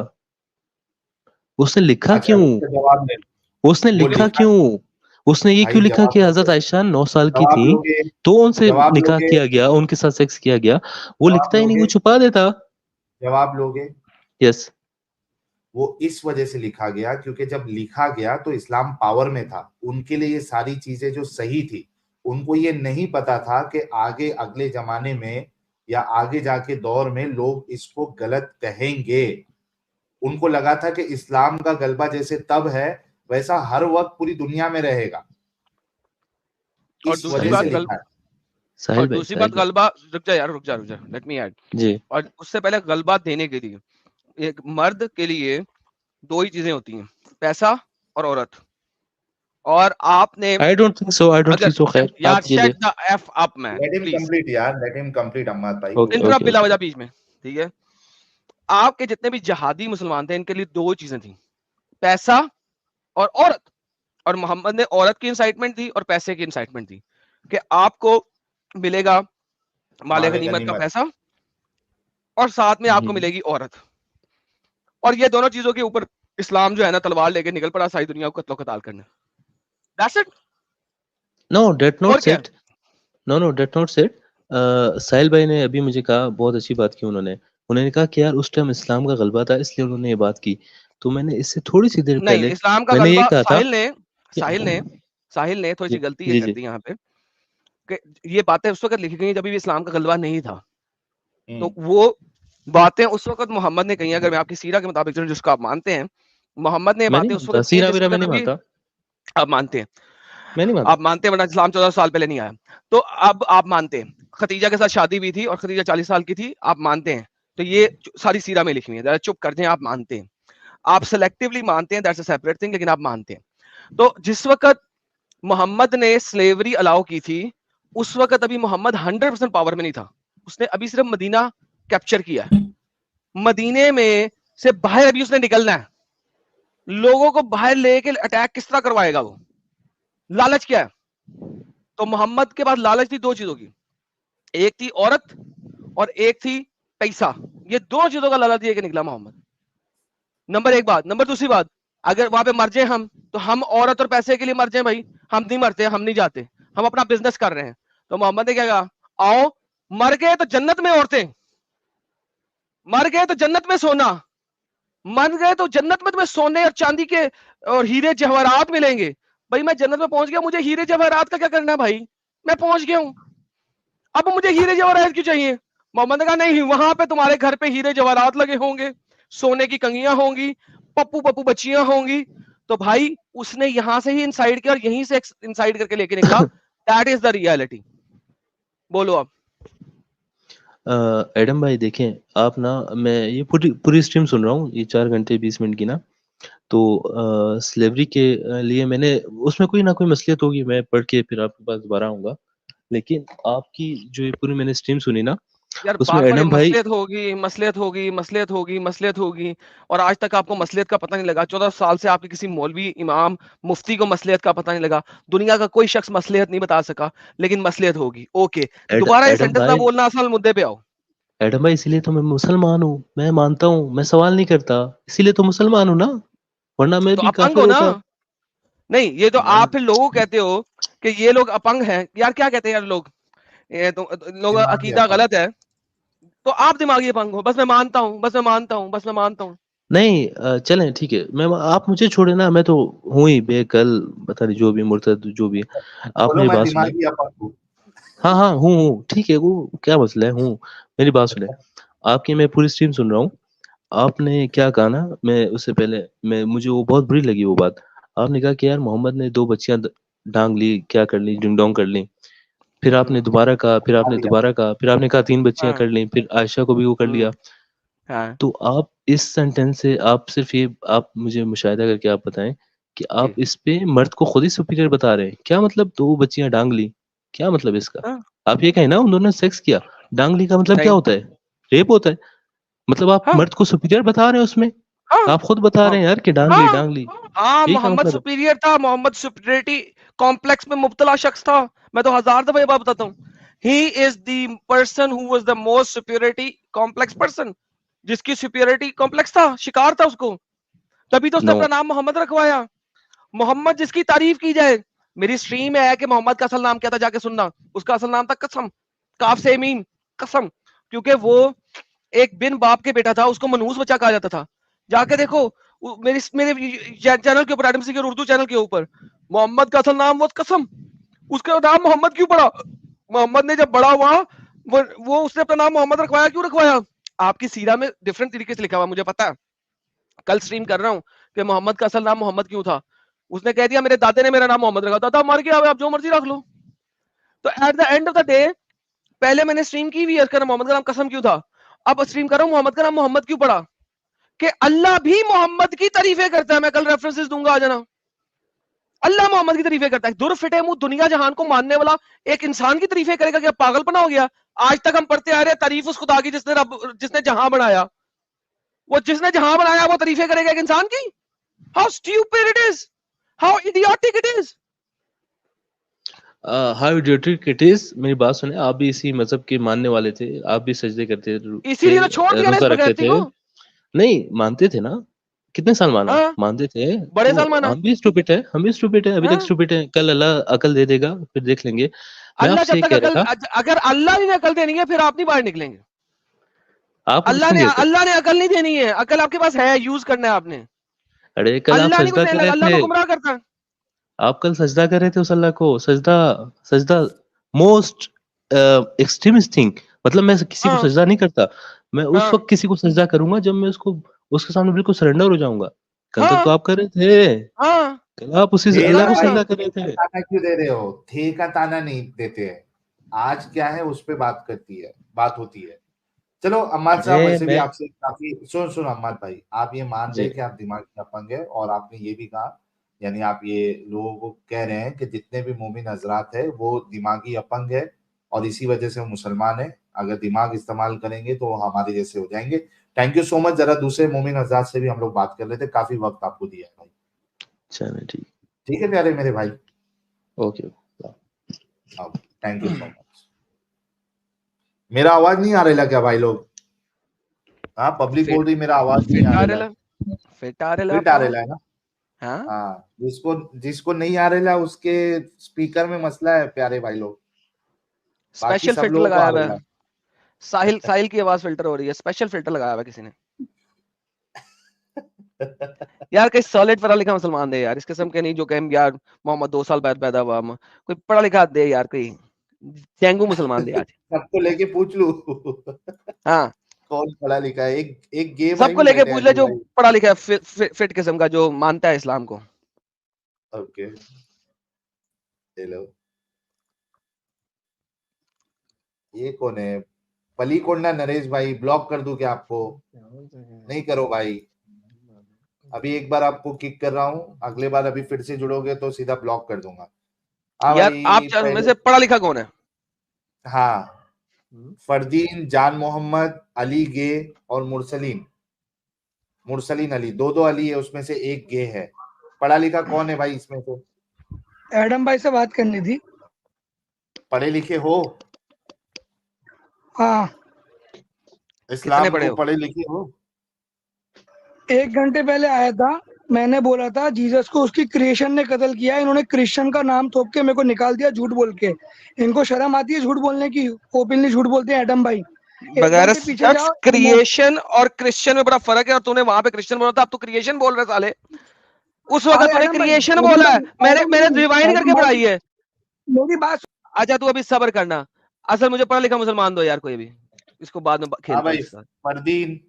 उसने लिखा अच्छा, क्यों, इसका जवाब ले। उसने वो लिखा लिखा, क्यों, उसने ये भाई क्यों लिखा जवाब कि हजरत लोगे, आयशा 9 साल की जवाब थी लोगे, तो उनसे जवाब निकाह लोगे, किया गया, उनके साथ सेक्स किया गया, वो जवाब लिखता ही नहीं, वो लोगे, छुपा देता। जवाब लोगे। यस वो इस वजह से लिखा गया क्योंकि जब लिखा गया तो इस्लाम पावर में था, उनके लिए ये सारी चीजें जो सही थी, उनको ये नहीं पता था कि आगे अगले जमाने में या आगे जाके दौर में लोग इसको गलत कहेंगे। उनको लगा था कि इस्लाम का गलबा जैसे तब है वैसा हर वक्त पूरी दुनिया में रहेगा, और इस दूसरी वजह साहिल से बात भाई, लिखा है। और साहिल भाई, दूसरी साहिल बात भाई, गलबा, रुक जा, लेट मी ऐड। जी और उससे पहले गलबा देने के लिए, एक मर्द के लिए दो ही चीजें होती हैं, पैसा और औरत। और आपने, आई डोंट अगर, थिंक सो, खैर यार आप ये ले। Shut the F up man let him please, complete यार, लेट हिम कंप्लीट अम्मद भाई, ओके कोई बात इंटरप्ट ओके नहीं। बिला ओके वजह बीच में, ठीक है? आपके जितने भी जहादी मुसलमान थे, इनके लिए दो चीजें थी, पैसा और औरत। और मोहम्मद ने औरत की इंसाइटमेंट दी और पैसे की इंसाइटमेंट दी, कि आपको मिलेगा माले माले गनीमत का गनीमत। पैसा, और साथ में आपको मिलेगी औरत। और ये दोनों चीजों के ऊपर इस्लाम जो है ना, तलवार लेके निकल पड़ा सारी दुनिया को कत्लो कताल करने। That's it. No date not और क्या है? Set, no date not set. Sahil भाई ने अभी मुझे कहा, बहुत अच्छी बात की उन्होंने, उन्होंने कहा कि यार उस टाइम इस्लाम का गलबा था इसलिए उन्होंने ये बात की, तो मैंने इससे थोड़ी सी देर नहीं, पहले इस्लाम का मैंने ये गलबा, कहा था कि साहिल ने थोड़ी सी जी गलती ये जी कर जी दी यहाँ पे, कि ये बातें उस वक्त लिखी गई जब भी इस्लाम का गलबा नहीं था। तो वो बातें उस वक्त मोहम्मद ने कही, अगर मैं आपकी सीरा के मुताबिक चलूं जिसको आप मानते हैं, मोहम्मद ने मैं नहीं बातें उस मानता, वक्त की सीरा जिस वीरा मैं वक्त नहीं हुई, मानता, आप मानते हैं, मैं नहीं मानता। आप मानते हैं, वरना इस्लाम 14 साल पहले नहीं आया। तो अब आप मानते हैं खतीजा के साथ शादी भी थी और खतीजा 40 साल की थी, आप मानते हैं, तो ये सारी सीरा में लिखी हुई है, जरा चुप कर दें, आप मानते हैं, आप सेलेक्टिवली मानते हैं, दैट्स अ सेपरेट थिंग, लेकिन आप मानते हैं। तो जिस वक्त मोहम्मद ने स्लेवरी अलाउ की थी, उस वक्त अभी मोहम्मद 100% पावर में नहीं था, उसने अभी सिर्फ मदीना कैप्चर किया है, मदीने में से बाहर अभी उसने निकलना है, लोगों को बाहर लेके अटैक किस तरह करवाएगा वो, लालच क्या है? तो मोहम्मद के पास लालच थी दो चीजों की, एक थी औरत और एक थी पैसा, ये दो चीजों का लालच लेके निकला मोहम्मद। नंबर एक बात, नंबर दूसरी बात, अगर वहां पे मर जाए हम, तो हम औरत और पैसे के लिए मर जाए भाई, हम नहीं मरते, हम नहीं जाते, हम अपना बिजनेस कर रहे हैं। तो मोहम्मद ने क्या कहा, आओ, मर गए तो जन्नत में औरतें, मर गए तो जन्नत में सोना, मर गए तो जन्नत में तुम्हें सोने और चांदी के और हीरे जवाहरात मिलेंगे। भाई मैं जन्नत में पहुंच गया, मुझे हीरे जवाहरात का क्या करना है भाई, मैं पहुंच गया हूं, अब मुझे हीरे जवाहरात क्यों चाहिए? मोहम्मद ने कहा नहीं, वहां पे तुम्हारे घर पे हीरे जवाहरात लगे होंगे, सोने की कंगियां होंगी, पप्पू पप्पू बच्चियां होंगी। तो भाई उसने यहां से ही इंसाइड किया और यहीं से इंसाइड करके लेके निकला, दैट इज द रियलिटी। बोलो आप। एडम भाई देखें, आप ना, मैं ये पूरी पूरी स्ट्रीम सुन रहा हूँ, ये 4 घंटे 20 मिनट की ना, तो स्लेवरी के लिए मैंने, उसमें कोई ना कोई मसलियत होगी, मैं पढ़ के फिर आपके पास दोबारा आऊंगा, लेकिन आपकी जो ये पूरी मैंने स्ट्रीम सुनी ना, यार उसमें बार बार एडम भाई, मसलियत होगी, मसलियत होगी, मसलियत होगी, मसलियत होगी, और आज तक आपको मसलियत का पता नहीं लगा। 14 साल से आपके किसी मौलवी, इमाम, मुफ्ती को मसलियत का पता नहीं लगा, दुनिया का कोई शख्स मसलियत नहीं बता सका, लेकिन मसलियत होगी। ओके, दोबारा ये एडम सेंटेंस ना भाई, बोलना, असल मुद्दे पे आओ। एडम भाई, इसीलिए तो मैं मुसलमान हूँ, मैं मानता हूँ, मैं सवाल नहीं करता, इसीलिए तो मुसलमान हूँ ना, वरना मैं तो भी अपंग काफिर हो ना? होता। नहीं, ये तो मैं आप फिर लोगों को कहते हो कि ये लोग अपंग हैं। यार क्या कहते हैं यार लोग, ये तो लोग दिमागी अकीदा अपन। गलत है, तो आप दिमागी अपंग हो, बस मैं मानता हूं, बस मैं मानता हूं, बस मैं मानता हूं। नहीं, चलें ठीक है, मैं, आप मुझे छोड़े ना, मैं तो हूँ ही बेकल, पता नहीं जो भी मुर्तद जो भी है। आप बोलो मेरी मैं बात सुने, दिमागी अपन हूँ। हाँ हाँ, हूँ, ठीक है, वो क्या मसला है, हूँ, मेरी बात सुने, आपकी मैं पूरी स्ट्रीम सुन रहा हूँ, आपने क्या कहा ना, मैं उससे पहले, मैं, मुझे वो बहुत बुरी लगी वो बात, आपने कहा कि यार मोहम्मद ने 2 बच्चियां डांग ली, क्या कर ली, डिंग डोंग कर ली, फिर आपने दोबारा कहा, फिर आपने दिमागी दोबारा कहा, फिर आपने कहा 3 बच्चियां हाँ। कर ली, फिर आयशा को भी वो कर लिया। हाँ तो आप इस सेंटेंस से, आप सिर्फ ये, आप मुझे मुशाहिदा करके आप बताएं कि जी। आप इस पे मर्द को खुद ही सुपीरियर बता रहे हैं, क्या मतलब 2 बच्चियां डांग ली, क्या मतलब इसका? हाँ? आप ये कहें ना उन दोनों ने सेक्स किया, डांग ली का मतलब क्या नहीं। होता है? रेप होता है, मतलब आप हाँ मर्द को सुपीरियर बता रहे हैं उसमें, हाँ आप खुद बता रहे मोहम- हैं यार कि डांग ली, हाँ डांग ली, हाँ, यही क्या मोहम्मद मतलब है? सुपीरियर था, मोहम्मद सुपीरियरिटी कॉम्प्लेक्स में मुब्तला शख्स था। मैं तो 1000 दफा ये बात बताता हूँ, he is the person who was the most superiority complex person, जिसकी सुपीरियरिटी कॉम्प्लेक्स था, शिकार था उसको, तभी तो उसने नो, अपना नाम मोहम्मद रखवाया। मोहम्मद जिसकी तारीफ की जाए, मेरी स्ट्रीम में है कि मोहम्मद का असल नाम क्या था, जाके सुनना, उसका असल नाम था कसम, काफ से मीम, कसम, क्योंकि वो एक बिन बाप के बेटा था, उसको मनूस बच्चा कहा जाता था। जाके देखो मेरे मेरे चैनल के ऊपर, एडमसी के उर्दू चैनल के ऊपर, मोहम्मद का असल नाम वो कसम, उसका नाम मोहम्मद क्यों पड़ा? मोहम्मद ने जब बड़ा हुआ, वो उसने अपना नाम मोहम्मद रखवाया, क्यों रखवाया? आपकी सीरा में डिफरेंट तरीके से लिखा हुआ, मुझे पता है, कल स्ट्रीम कर रहा हूँ कि मोहम्मद का असल नाम मोहम्मद क्यों था। उसने कह दिया मेरे दादे ने मेरा नाम मोहम्मद रखा, दादा मर गया, आप जो मर्जी रख लो। तो at the end of the day, पहले मैंने स्ट्रीम की भी मोहम्मद का नाम कसम क्यों था, अब स्ट्रीम कर रहा हूँ मोहम्मद का नाम मोहम्मद क्यों पड़ा, कि अल्लाह भी मोहम्मद की तारीफें करता है। मैं कल रेफरेंसेस दूंगा, आ जाना। अल्लाह मोहम्मद की तारीफें करता है, दूर फिटे मुंह दुनिया जहान को मानने वाला एक इंसान की तारीफें करेगा, क्या पागलपना हो गया? आज तक हम पढ़ते आ रहे हैं तारीफ उस खुदा की जिसने रब, जिसने जहां बनाया, वो जिसने जहां बनाया वो तारीफें करेगा एक इंसान की? How stupid it is, how idiotic it is. How idiotic it is. मेरी बात सुने, आप भी इसी मजहब के मानने वाले थे, आप भी सजदे करते थे, इसीलिए तो छोड़ दिया ना इस रोजा रखते बगैरती थे, को। नहीं मानते थे ना, कितने साल माना, हाँ, मानते थे, बड़े तो साल माना। हम भी स्टूपिड है, हम भी स्टूपिड है, अभी तक हाँ? स्टूपिड है, कल अल्लाह अकल दे देगा, फिर देख लेंगे। मैं अल्लाह आपसे जब ये तक कह अकल, रहा था, अगर अल्लाह ने अकल देनी है फिर आप नहीं बाहर निकलेंगे। आपको किसने दिया था? अल्लाह ने अकल नहीं देनी है, अकल आपके पास है, यूज करना है आपने। अरे कल आप अल्लाह नहीं कुछ सजदा देने कर लगा, रहे अल्लाह थे, तो गुमराह करता है। आप कल सजदा कर रहे थे उस अल्लाह को, सजदा, सजदा मोस्ट एक्सट्रीमिस्ट थिंग, मतलब मैं किसी को हाँ सजदा नहीं करता, मैं उस हाँ। वक्त किसी को सजदा करूंगा जब मैं उसके सामने बिल्कुल सरेंडर हो जाऊंगा। कल तक हाँ। तो आप कर रहे थे, हाँ, कल आप उसी थे अल्लाह का को था। सजदा कर रहे थे। ताना क्यों दे रहे हो? थे का ताना नहीं देते हैं। आज क्या है उस पे बात होती है। चलो अम्माद साहब, अरे वैसे भी मैं आपसे काफी सुन अम्माद भाई, आप ये मान जी रहे कि आप दिमागी अपंग है, और आपने ये भी कहा, यानी आप ये लोगों को कह रहे हैं कि जितने भी मोमिन हजरात है वो दिमागी अपंग है और इसी वजह से वो मुसलमान है। अगर दिमाग इस्तेमाल करेंगे तो वो हमारे जैसे हो जाएंगे। Thank you so much. जरा दूसरे मोमिन हजरात से भी हम लोग बात कर रहे थे, काफी वक्त आपको दिया है भाई। चलो ठीक, ठीक है प्यारे मेरे भाई, okay. Thank you so much. मेरा आवाज नहीं आ रहा क्या भाई लोग? हाँ, पब्लिक बोल रही मेरा आवाज नहीं फिट आ आ रहा है। रहा, फिट आ रहा फिट आ आपका। रहा है ना? हाँ, हाँ, जिसको नहीं आ रहा है उसके स्पीकर में मसला है प्यारे भाई लोग, बाकी स्पेशल सब फिल्टर लोगों को लगाया आ हुआ रहा है। साहिल की आवाज फिल्टर हो रही है, स्पेशल फिल्टर लगाया हुआ है किसी ने। है। यार कहीं सॉलिड पढ़ा लिखा मुसलमान दे यार, इस किस्म के नहीं जो कहें यार मोहम्मद 2 साल बाद पैदा हुआ, कोई पढ़ा लिखा दे यार, कोई डेंगू मुसलमान दे आज। सबको लेके पूछ लू हाँ, कौन पढ़ा लिखा है? एक गे भाई सबको भी लेके बैठे हैं, पूछ ले अली जो भाई। पढ़ा लिखा है, फिट किस्म का, जो मानता है इस्लाम को। ओके, हेलो, ये कौन है? पलीकोंडा नरेश भाई, ब्लॉक कर दूं क्या आपको? नहीं करो भाई, अभी एक बार आपको किक कर रहा हूँ, अगले बार अभी फिर से जुड़ोगे तो सीधा ब्लॉक कर दूंगा। हाँ यार आप भाई, चार में पहले, से पढ़ा लिखा कौन है? हाँ, फरदीन, जान मोहम्मद, अली गे और मुरसलीन अली, दो अली है, उसमें से एक गे है। पढ़ा लिखा कौन है भाई इसमें से? एडम भाई से बात करनी थी। पढ़े लिखे हो? हाँ, कितने इस्लाम पढ़े को हो? पढ़े लिखे हो? 1 घंटे पहले आया था। मैंने बोला था जीसस को उसकी क्रिएशन ने कत्ल किया, इन्होंने क्रिश्चियन का नाम थोप के मेरे को निकाल दिया झूठ बोल के। इनको शर्म आती है झूठ बोलने की? ओपनली झूठ बोलते हैं एडम भाई। 1 बगैर घंटे पीछे जाओ। क्रिएशन और क्रिश्चियन में बड़ा फर्क है, और तूने वहां पे क्रिश्चियन बोला था, अब तू क्रिएशन बोल रहे साले। उस वक्त अरे तूने एडम भाई, क्रिएशन एडम बोला है, भाई, मैंने एडम मैंने भाई, रिवाइंड करके एडम भाई, पढ़ाई है। मेरी बात अच्छा तू अभी सब्र करना, असल मुझे पढ़ा लिखा मुसलमान दो यार, कोई भी, इसको बाद में हाँ खेलता हूँ भाई, इसके साथ। फरदीन,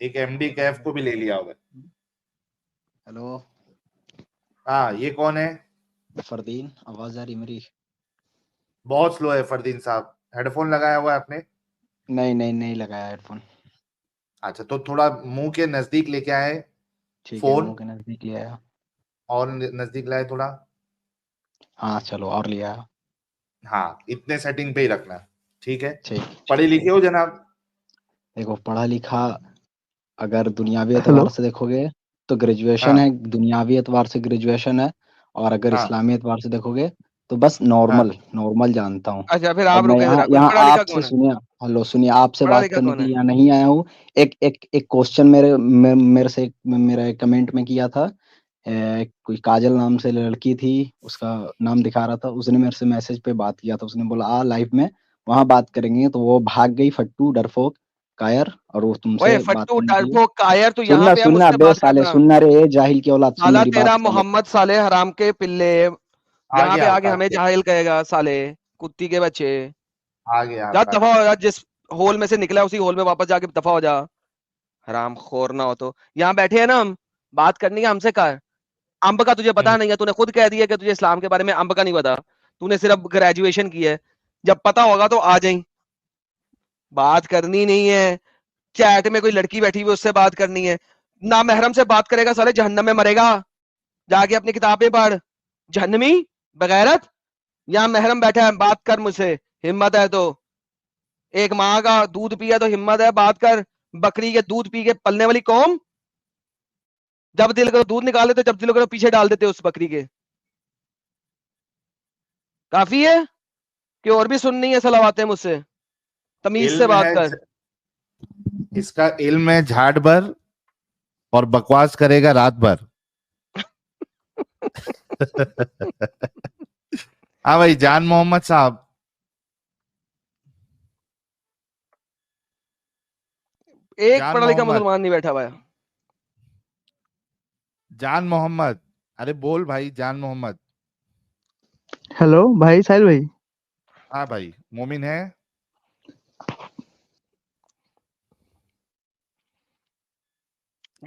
एक एमडी कैफ को भी ले लिया होगा। हेलो हाँ, ये कौन है? फरदीन, आवाज आ रही मेरी? बहुत स्लो है फरदीन साहब, हेडफोन लगाया हुआ है आपने? नहीं लगाया हेडफोन। अच्छा, तो थोड़ा मुंह के नजदीक लेके आए ठीक है, फोन, मुंह के नजदीक ले आया। और नजदीक लाए थोड़ा। हाँ चलो, और ले आया। हाँ, इतने सेटिंग पे ही रखना, ठीक है? ठीक पढ़े ठीक लिखे है। हो जनाब? देखो, पढ़ा लिखा अगर दुनियावी हेलो, एतबार से देखोगे तो ग्रेजुएशन हाँ है, दुनियावी एतबार से ग्रेजुएशन है। और अगर हाँ इस्लामी एतबार से देखोगे तो बस हाँ। नॉर्मल जानता हूँ। अच्छा फिर अब आप मैं रुके यहाँ जरा, कोई यहाँ पढ़ा लिखा आपसे कौन है? सुनिए, हेलो सुनिए, आपसे पढ़ा बात लिखा करने कौन के है? लिए यहाँ नहीं आया हूँ। एक क्वेश्चन मेरे से मेरा एक कमेंट में किया था। कोई काजल नाम से लड़की थी, उसका नाम दिखा रहा था, उसने मेरे से मैसेज पे बात किया था, उसने बोला आ लाइव में वहां बात करेंगे, तो वो भाग गई फट्टू डरपोक कायर, और वो ओए तुमसे बात फट्टू करने के लिए। डरपोक कायर, तू यहाँ पे है सुनना मुझसे बे बात साले, करना। सुनना रे जाहिल की औलाद, सुन साला मेरी तेरा बात साले। मोहम्मद साले हराम के पिल्ले, आ यहाँ पे गया आके हमें अल्ताफ, जाहिल कहेगा साले, कुत्ती के बच्चे। आ गया जा अल्ताफ। दफा हो जा, जिस होल में से निकला उसी होल में वापस जाके दफा हो जा, हराम खोर ना हो तो। यहाँ बैठे हैं ना हम, बात करनी है हमसे कर। अंब का तुझे पता नहीं है, तूने खुद कह दिया कि तुझे इस्लाम के बारे में अंब का नहीं पता, तूने सिर्फ ग्रेजुएशन की है। जब पता होगा तो आ जाई, बात करनी नहीं है। चैट में कोई लड़की बैठी हुई उससे बात करनी है, ना महरम से बात करेगा साले जहन्नम में मरेगा, जाके अपनी किताबें पढ़ जहन्नमी बगैरत। यहाँ महरम बैठा है, बात कर मुझसे, हिम्मत है तो। एक माँ का दूध पिया तो हिम्मत है, बात कर। बकरी के दूध पी के पलने वाली कौम, जब दिल करो दूध निकाल देते, जब दिल करो पीछे डाल देते उस बकरी के। काफी है कि और भी सुननी है सलावातें मुझसे? तमीज से इल्म बात है, कर। इसका इल्म है झाट भर, और बकवास करेगा रात भर। हाँ भाई, जान मोहम्मद साहब। एक जान पढ़ा लिखा मोहम्मद, मुसलमान नहीं बैठा हुआ है। जान मोहम्मद, अरे बोल भाई, जान मोहम्मद। हेलो भाई, साहिल भाई। हाँ भाई, मोमिन है?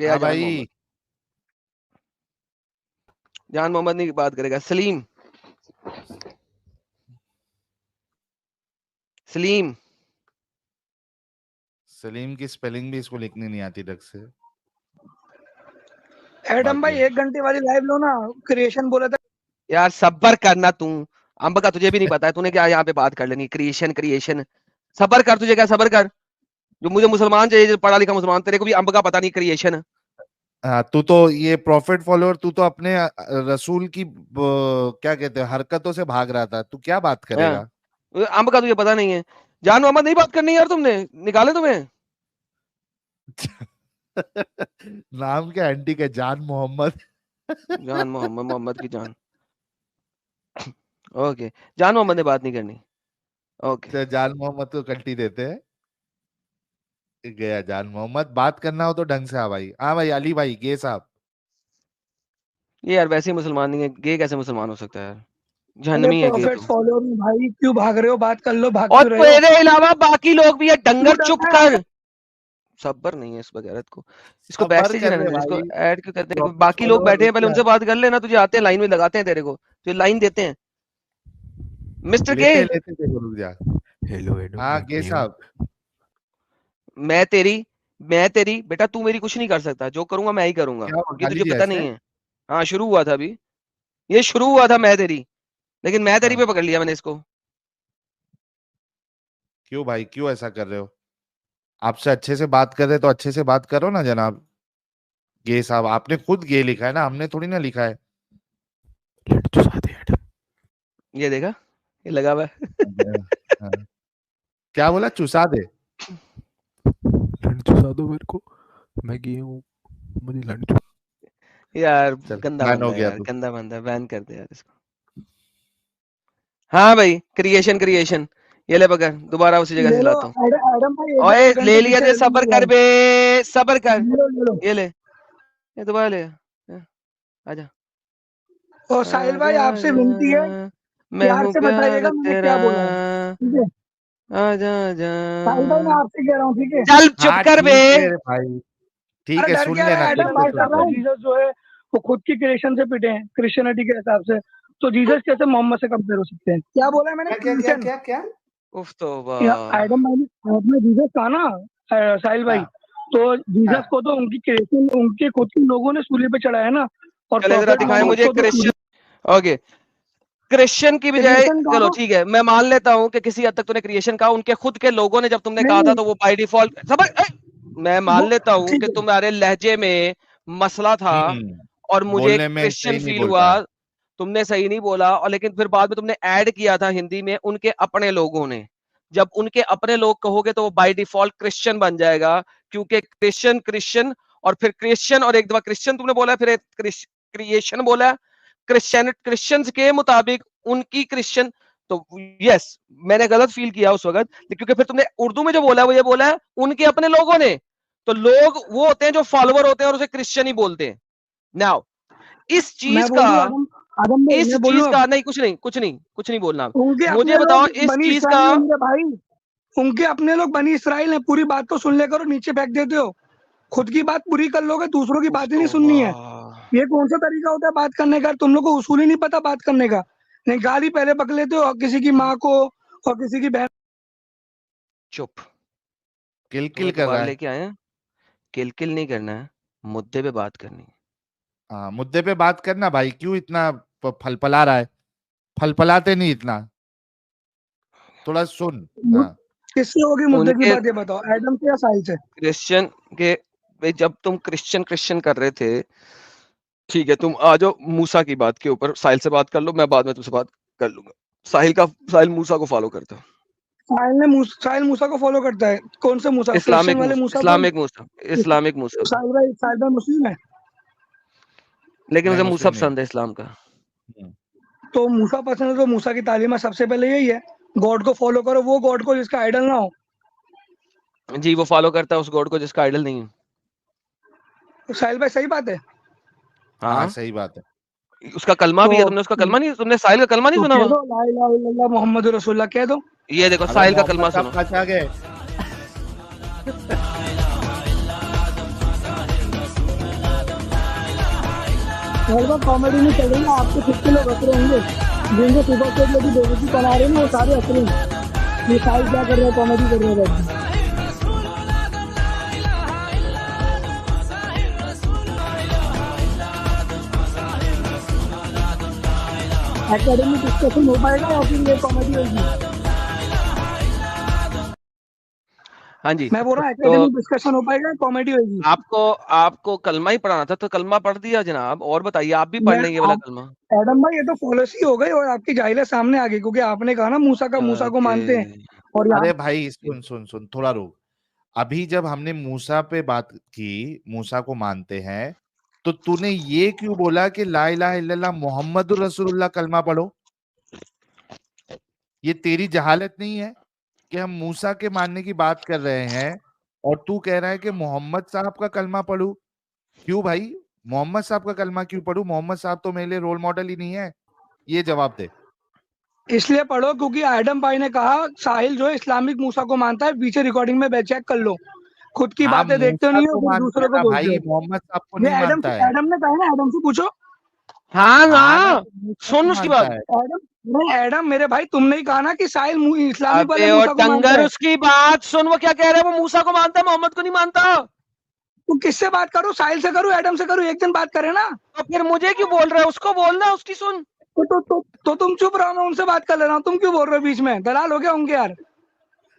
गया हाँ जान भाई, मोहम्मद। जान मोहम्मद नहीं बात करेगा। सलीम, सलीम सलीम की स्पेलिंग भी इसको लिखनी नहीं आती ढंग से। एडम भाई बाकी 1 घंटे वाली लाइव लो ना, क्रिएशन बोला था। यार सब्र करना तू। अंब का तुझे भी नहीं पता है, तूने क्या यहाँ पे बात कर लेनी क्रिएशन क्रिएशन। सब्र कर, तुझे क्या सब्र कर। जो मुझे मुसलमान चाहिए, जो पढ़ा लिखा मुसलमान, तेरे को भी अंब का पता नहीं क्रिएशन। हाँ, तू तो ये प्रॉफिट फॉलोअर, तू तो अपने रसूल की क्या कहते हैं हरकतों से भाग रहा था, तू क्या बात करेगा? अंब का तुझे पता नहीं है। जान मोहम्मद नहीं बात करनी यार, तुमने निकाले तुम्हें। नाम क्या एंटी के, जान मोहम्मद। जान मोहम्मद, मोहम्मद की जान। ओके, जान मोहम्मद ने बात नहीं करनी। ओके, तो जान मोहम्मद को कल्टी देते हैं। गया जान मोहम्मद, बात करना हो तो ढंग से। हाँ भाई, हाँ भाई, अली भाई, गे साहब। ये यार वैसे ही मुसलमान नहीं है, गे कैसे मुसलमान हो सकता है यार। अरे जहन्नमी है गे प्रॉफिट तो। फॉलोअर भाई, क्यों भाग रहे हो? बात कर लो, भाग और क्यों रहे हो? तेरे अलावा बाकी लोग भी है, डंगर क्यों चुप डरना है? कर। सब्र नहीं है इस बगैरत को। इसको बैक सबर स्टेज कर रहने रहे दे, इसको भाई, ऐड क्यों करते हैं? प्रॉफिट बाकी लोग फॉलोअर बैठे हैं, रुक पहले जा। उनसे बात कर लेना। तुझे आते हैं, लाइन में लगाते हैं तेरे को, तो लाइन देते हैं। मिस्टर के लेते लेते देखो, रुक जा। हेलो हेलो, हाँ मैं गे नहीं हूँ। साहब। मैं तेरी बेटा, तू मेरी कुछ नहीं कर सकता। जो करूंगा मैं ही करूंगा, क्या हुआ, ये गाली तुझे दिया पता इसने? नहीं है। हाँ, शुरू हुआ था अभी, ये शुरू हुआ था मैं तेरी, लेकिन मैं तेरी हाँ, पे पकड़ लिया मैंने इसको। क्यों भाई, क्यों ऐसा कर रहे हो? आपसे अच्छे से बात कर रहे तो अच्छे से बात करो ना जनाब। गे साहब, आपने खुद गे लिखा है ना, हमने थोड़ी ना लिखा है। लड़ चुसा दे एडम, ये देखा, ये लगा हुआ है। हाँ। क्या बोला, चुसा दे? लड़ चुसा दो मेरे को, मैं गया हूँ, मुझे लड़ चुसा। यार चल, गंदा बैन हो बंदा है गया यार, तू। गंदा बंदा है, बैन कर दे यार इसको। हाँ भाई, क्रिएशन क्रिएशन, ये ले पकड़, दोबारा उसी जगह से ले लो लाता हूँ। एडम भाई, ओए एक ले घंटे लिया पीछे दे, ले लो सबर मेरी कर लाइव। बे, सबर कर। ले लो। ये ले, ये दोबारा ले, आजा और साहिल भाई आजा आपसे विनती है, आजा, मैं प्यार हूँ से प्यार बताइएगा मैंने तेरा, क्या बोला है, ठीक है? आजा आजा। साहिल भाई मैं आपसे कह रहा हूँ, ठीक है? चल चुप हाँ कर बे। ठीक है भाई, ठीक अरे है, डर सुन क्या रहा लेना, है? ठीक एडम है, बात सुन कर रहा ले। है, जीसस जो है वो खुद की क्रिएशन से पिटे हैं, क्रिश्चियनिटी के हिसाब से। तो जीसस कैसे मोहम्मद से कंपेयर हो सकते हैं? क्या बोला है मैंने? क्या क्या क्या क्रिश्चियन क्या क्या? उफ तौबा। एडम भाई ने आपने जीसस कहा ना, साहिल भाई, हाँ, तो जीसस हाँ। को तो उनकी क्रिएशन, उनके खुद के लोगों ने सूली पे चढ़ाया ना, और चले जरा प्रॉफिट दिखाए मोहम्मद मुझे को तो क्रिश्चियन। ओके, क्रिश्चियन की बजाय, क्रिएशन कहा चलो ना। ठीक है, मैं मान लेता हूं कि किसी हद तक तूने क्रिएशन कहा, उनके खुद के लोगों ने जब तुमने कहा था नहीं तो वो बाय डिफॉल्ट मैं मान वो लेता हूं ठीक कि है, तुम्हारे लहजे में मसला था और मुझे बोलने में क्रिश्चियन सही नहीं फील बोल हुआ। पाया। तुमने सही नहीं बोला, और लेकिन फिर बाद में तुमने ऐड किया था हिंदी में उनके अपने लोगों ने। जब उनके अपने लोग कहोगे तो वो बाय डिफॉल्ट क्रिश्चियन बन जाएगा, क्योंकि क्रिश्चियन क्रिश्चियन और फिर क्रिश्चियन, और एक दफा क्रिश्चियन तुमने बोला, फिर क्रिएशन बोला। क्रिश्चियंस के मुताबिक उनकी क्रिश्चियन, तो यस, मैंने गलत फील किया उस वक्त, क्योंकि फिर तुमने उर्दू में जो बोला वो ये बोला है उनके अपने लोगों ने। तो लोग वो होते हैं जो फॉलोवर होते हैं और उसे क्रिश्चियन ही बोलते हैं। नाउ इस मैं चीज का, बोलूं आदम, आदम भाई इस मैं चीज बोलूं अब, का नहीं, कुछ नहीं बोलना। उनके अपने मुझे बताओ लोग इस बनी चीज का। इसराइल है मेरे भाई, उनके अपने लोग बनी इसराइल है। पूरी बात तो सुन ले करो, नीचे फेंक देते हो। खुद की बात पूरी कर लोगे, दूसरों की बात ही नहीं सुननी है। ये कौन सा तरीका होता है बात करने का? तुम लोग को उसूल ही नहीं पता बात करने का। नहीं, गाली पहले पक लेते हो, और किसी की माँ को और किसी की बहन। चुप, किल तुम्हें कर रहा दोबारा है। लेके आए हैं, किल नहीं करना है, मुद्दे पे बात करनी है। हाँ, मुद्दे पे बात करना भाई, क्यों इतना फलफला रहा है? फलफलाते नहीं इतना, थोड़ा सुन। हाँ, किससे होगी मुद्दे की उनके बात? ये बताओ, एडम से या साहिल से? क्रिश्चियन के, भाई जब तुम क्रिश्चियन कर रहे थे, ठीक है, तुम आ जाओ मूसा की बात के ऊपर, साहिल से बात कर लो, मैं बाद में तुमसे बात कर लूंगा। साहिल मूसा को फॉलो करता है। साहिल मूसा को फॉलो करता है? कौन से मूसा? क्रिश्चियन वाले मूसा को? इस्लामिक मूसा। साहिल भाई मुस्लिम है, लेकिन नहीं उसे मूसा मुस्लिम नहीं। पसंद है इस्लाम का। तो मूसा पसंद है तो मूसा की तालीम सबसे पहले यही है, गॉड को फॉलो करो, वो गॉड को जिसका आइडल ना हो। जी, वो फॉलो करता है उस गॉड को जिसका आइडल नहीं है। तो साहिल भाई सही बात है। हाँ सही बात है। उसका कलमा भी है, तो तुमने उसका कलमा नहीं, तुमने साहिल का कलमा नहीं तो सुना कह हुआ? दो ला इलाहा इल्लल्लाह मुहम्मद रसूलुल्लाह कह दो। ये देखो अबे साहिल का मोहम्मद कलमा साहब सुनो। फंसा गए। हर बार कॉमेडी नहीं चल रही ना, आपके खुद के लोग हंस रहे होंगे, जिनको सुबह से लोग बेवकूफ़ी बना रहे हैं ना, वो सारे हंस रहे हैं। ये साहिल क्या कर रहे हैं, कॉमेडी कर रहे हैं बैठ के। एकेडमिक डिस्कशन हो पाएगा या फिर ये कॉमेडी होगी? हाँ जी, मैं बोल रहा हूँ तो एकेडमिक डिस्कशन हो पाएगा, कॉमेडी होगी? आपको कलमा ही पढ़ाना था तो कलमा पढ़ दिया जनाब, और बताइए आप भी पढ़ मैं लेंगे वाला कलमा। एडम भाई, ये तो फॉलोसी हो गई और आपकी जाहिला सामने आ गई, क्योंकि आपने कहा ना मूसा को मानते हैं, और यहाँ अरे भाई सुन थोड़ा रुक। अभी जब हमने मूसा पे बात की, मूसा को मानते हैं, तो तूने ये क्यों बोला कि ला इलाहा इल्लल्लाह मोहम्मदुर रसूलुल्लाह कलमा पढ़ो? ये तेरी जहालत नहीं है कि हम मूसा के मानने की बात कर रहे हैं और तू कह रहा है कि मोहम्मद साहब का कलमा पढ़ू? क्यों भाई, मोहम्मद साहब का कलमा क्यों पढ़ू? मोहम्मद साहब तो मेरे लिए रोल मॉडल ही नहीं है। ये जवाब दे। इसलिए पढ़ो क्योंकि एडम भाई ने कहा साहिल जो है इस्लामिक मूसा को मानता है, पीछे रिकॉर्डिंग में चेक कर लो, खुद की हाँ, बातें देखते मूसा नहीं हो, को फिर मानता दूसरे है को ना बोलते भाई, हो। मोहम्मद साहब को ये नहीं मानता है। एडम ने कहा ना, एडम से पूछो। हाँ हाँ ना, हाँ, तो मूसा सुन को उसकी मानता बात। है। एडम मेरे भाई, तुमने ही कहा ना कि साहिल इस्लामिक वाले अबे और मूसा को मानता टंगर है। उसकी बात सुन, वो क्या कह रहा है, वो मूसा को मानता है, मोहम्मद को नहीं मानता। तो किससे बात करूं, साहिल से करूं, एडम से करूं? एक दिन बात करें ना। तो फिर मुझे क्यों बोल रहा है, उसको बोलना, उसकी सुन। तो तुम चुप रहो, मैं उनसे बात कर ले रहा हूँ, तुम क्यों बोल रहे हो बीच में? दलाल हो गया उनके यार।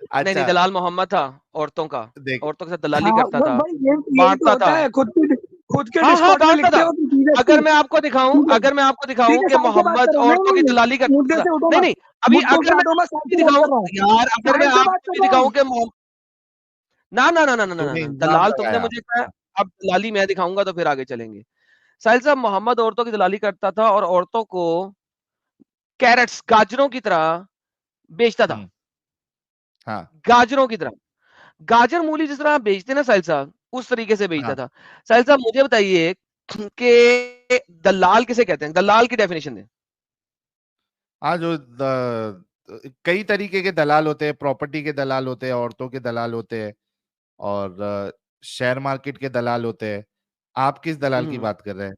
नहीं नहीं, अच्छा दलाल मोहम्मद था औरतों का, देख, औरतों के साथ दलाली हाँ करता था, भाई, यही तो बांटता होता था। है, खुद के हाँ हाँ, डिस्कॉर्ड में बांटता लिखते था। हो कि चीजें अगर मैं आपको दिखाऊं, ठीक है, अगर मैं आपको ठीक दिखाऊं है, कि साहिल से बात मोहम्मद करो, औरतों की नहीं दलाली मुद्दे करता से था, उठो नहीं मत, नहीं, अभी मुद्दों अगर से मैं हटो मत, आपको साहिल भी से बात दिखाऊं कर रहा हूँ, यार, अगर मैं साहिल से बात आपको कर भी रहा दिखाऊं हूँ। कि ना ना ना ना ना ना तूने ना, इल्जाम दलाल तुमने लगाया। मुझे कहा, अब दलाली मैं दिखाऊंगा तो फिर आगे चलेंगे। साहिल साहब, मोहम्मद औरतों की दलाली करता था और औरतों को कैरेट्स, गाजरों की तरह बेचता था। हाँ गाजरों की तरह, गाजर मूली जिस तरह आप बेचते ना साहिल साहब, उस तरीके से बेचता हाँ था। साहिल साहब मुझे बताइए कि दलाल किसे कहते हैं, दलाल की डेफिनेशन दें। हाँ, जो कई तरीके के दलाल होते हैं, प्रॉपर्टी के दलाल होते हैं, औरतों के दलाल होते हैं, और शेयर मार्केट के दलाल होते हैं। आप किस दलाल की बात कर रहे हैं?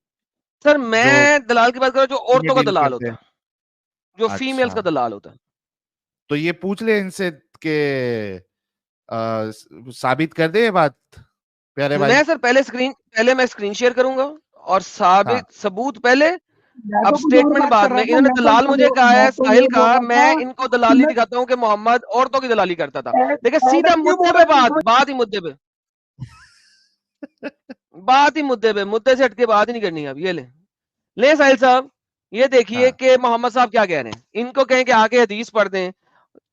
सर जो मैं दलाल की बात कर रहा हूं, जो में औरतों का डील दलाल करते होता हैं। है, जो फीमेल्स अच्छा, का दलाल होता है। तो ये पूछ ले इनसे के साबित कर दे ये बात, प्यारे भाई। मैं सर पहले मैं स्क्रीन शेयर करूंगा और हाँ, साबित सबूत पहले, मैं अब तो कुछ और स्टेटमेंट बात बाद कर में। रहा था, इन्होंने दलाल मुझे कहा मैं है, तो साहिल ये का, बोल रहा मैं था इनको कि दलाली दिखाता हूं कि मोहम्मद औरतों की दलाली करता था। देखिए सीधा एडम क्यों मुद्दे बोल पे रहा है? बात ही मुद्दे पे, बात ही मुद्दे पे, मुद्दे से हटके बात ही नहीं करनी। अब ये ले साहिल साहब, ये देखिए हाँ, कि मोहम्मद साहब क्या कह रहे हैं। इनको कहें कि आके हदीस पढ़ दें,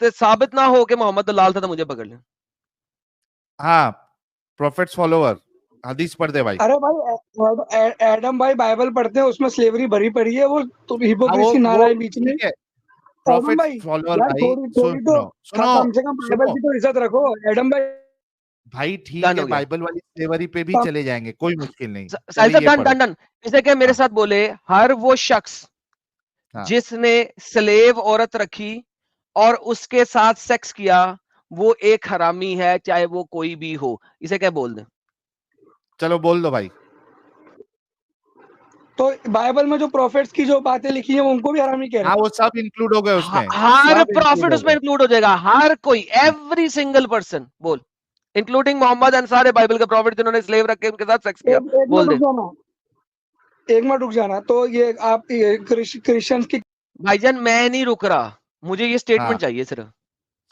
तो साबित ना हो कि मोहम्मद दलाल था तो मुझे पकड़ लें। हाँ, प्रॉफिट्स फॉलोवर, हदीस पढ़ दे भाई। अरे भाई, एडम भाई बाइबल पढ़ते हैं, उसमें स्लेवरी भरी पड़ी है, वो तो हाँ, हिपोक्रेसी ना वो रहा है बीच में। ठीक है, एडम प्रॉफिट भाई फॉलोअर यार, भाई। थोड़ी सुन थोड़ी तो सुनो सुनो कम से कम बाइबल सुनो की तो इज्जत रखो एडम भाई। भाई, ठीक डन है, हो गया बाइबल वाली स्लेवरी पे भी कम चले जाएंगे, कोई मुश्किल नहीं। साहिल चलिए साहब, ये डन पढ़ो। Done done. इसे क्या मेरे हाँ साथ बोले, हर वो शख्स हाँ, जिसने स्लेव औरत रखी और उसके साथ सेक्स किया, वो एक हरामी है, चाहे वो कोई भी हो। इसे क्या बोल दें? चलो बोल दो भाई। तो बाइबल में जो प्रॉफिट्स की जो बातें लिखी हैं, उनको भी हरामी कह रहे हाँ, हैं। वो सब इंक्लूड हो गए उसमें, हर सब इंक्लूड प्रॉफिट हो उसमें गए। इंक्लूड हो जाएगा, हर कोई, एवरी सिंगल पर्सन। बोल, इंक्लूडिंग मोहम्मद एंड सारे बाइबल के प्रॉफिट जिन्होंने स्लेव रख के उनके साथ सेक्स किया। एक बोल मिनट रुक दे जाना, एक मिनट रुक जाना। तो ये आप क्रिश्चियंस की भाईजान, मैं नहीं रुक रहा, मुझे ये हाँ, स्टेटमेंट चाहिए सिर्फ। मैं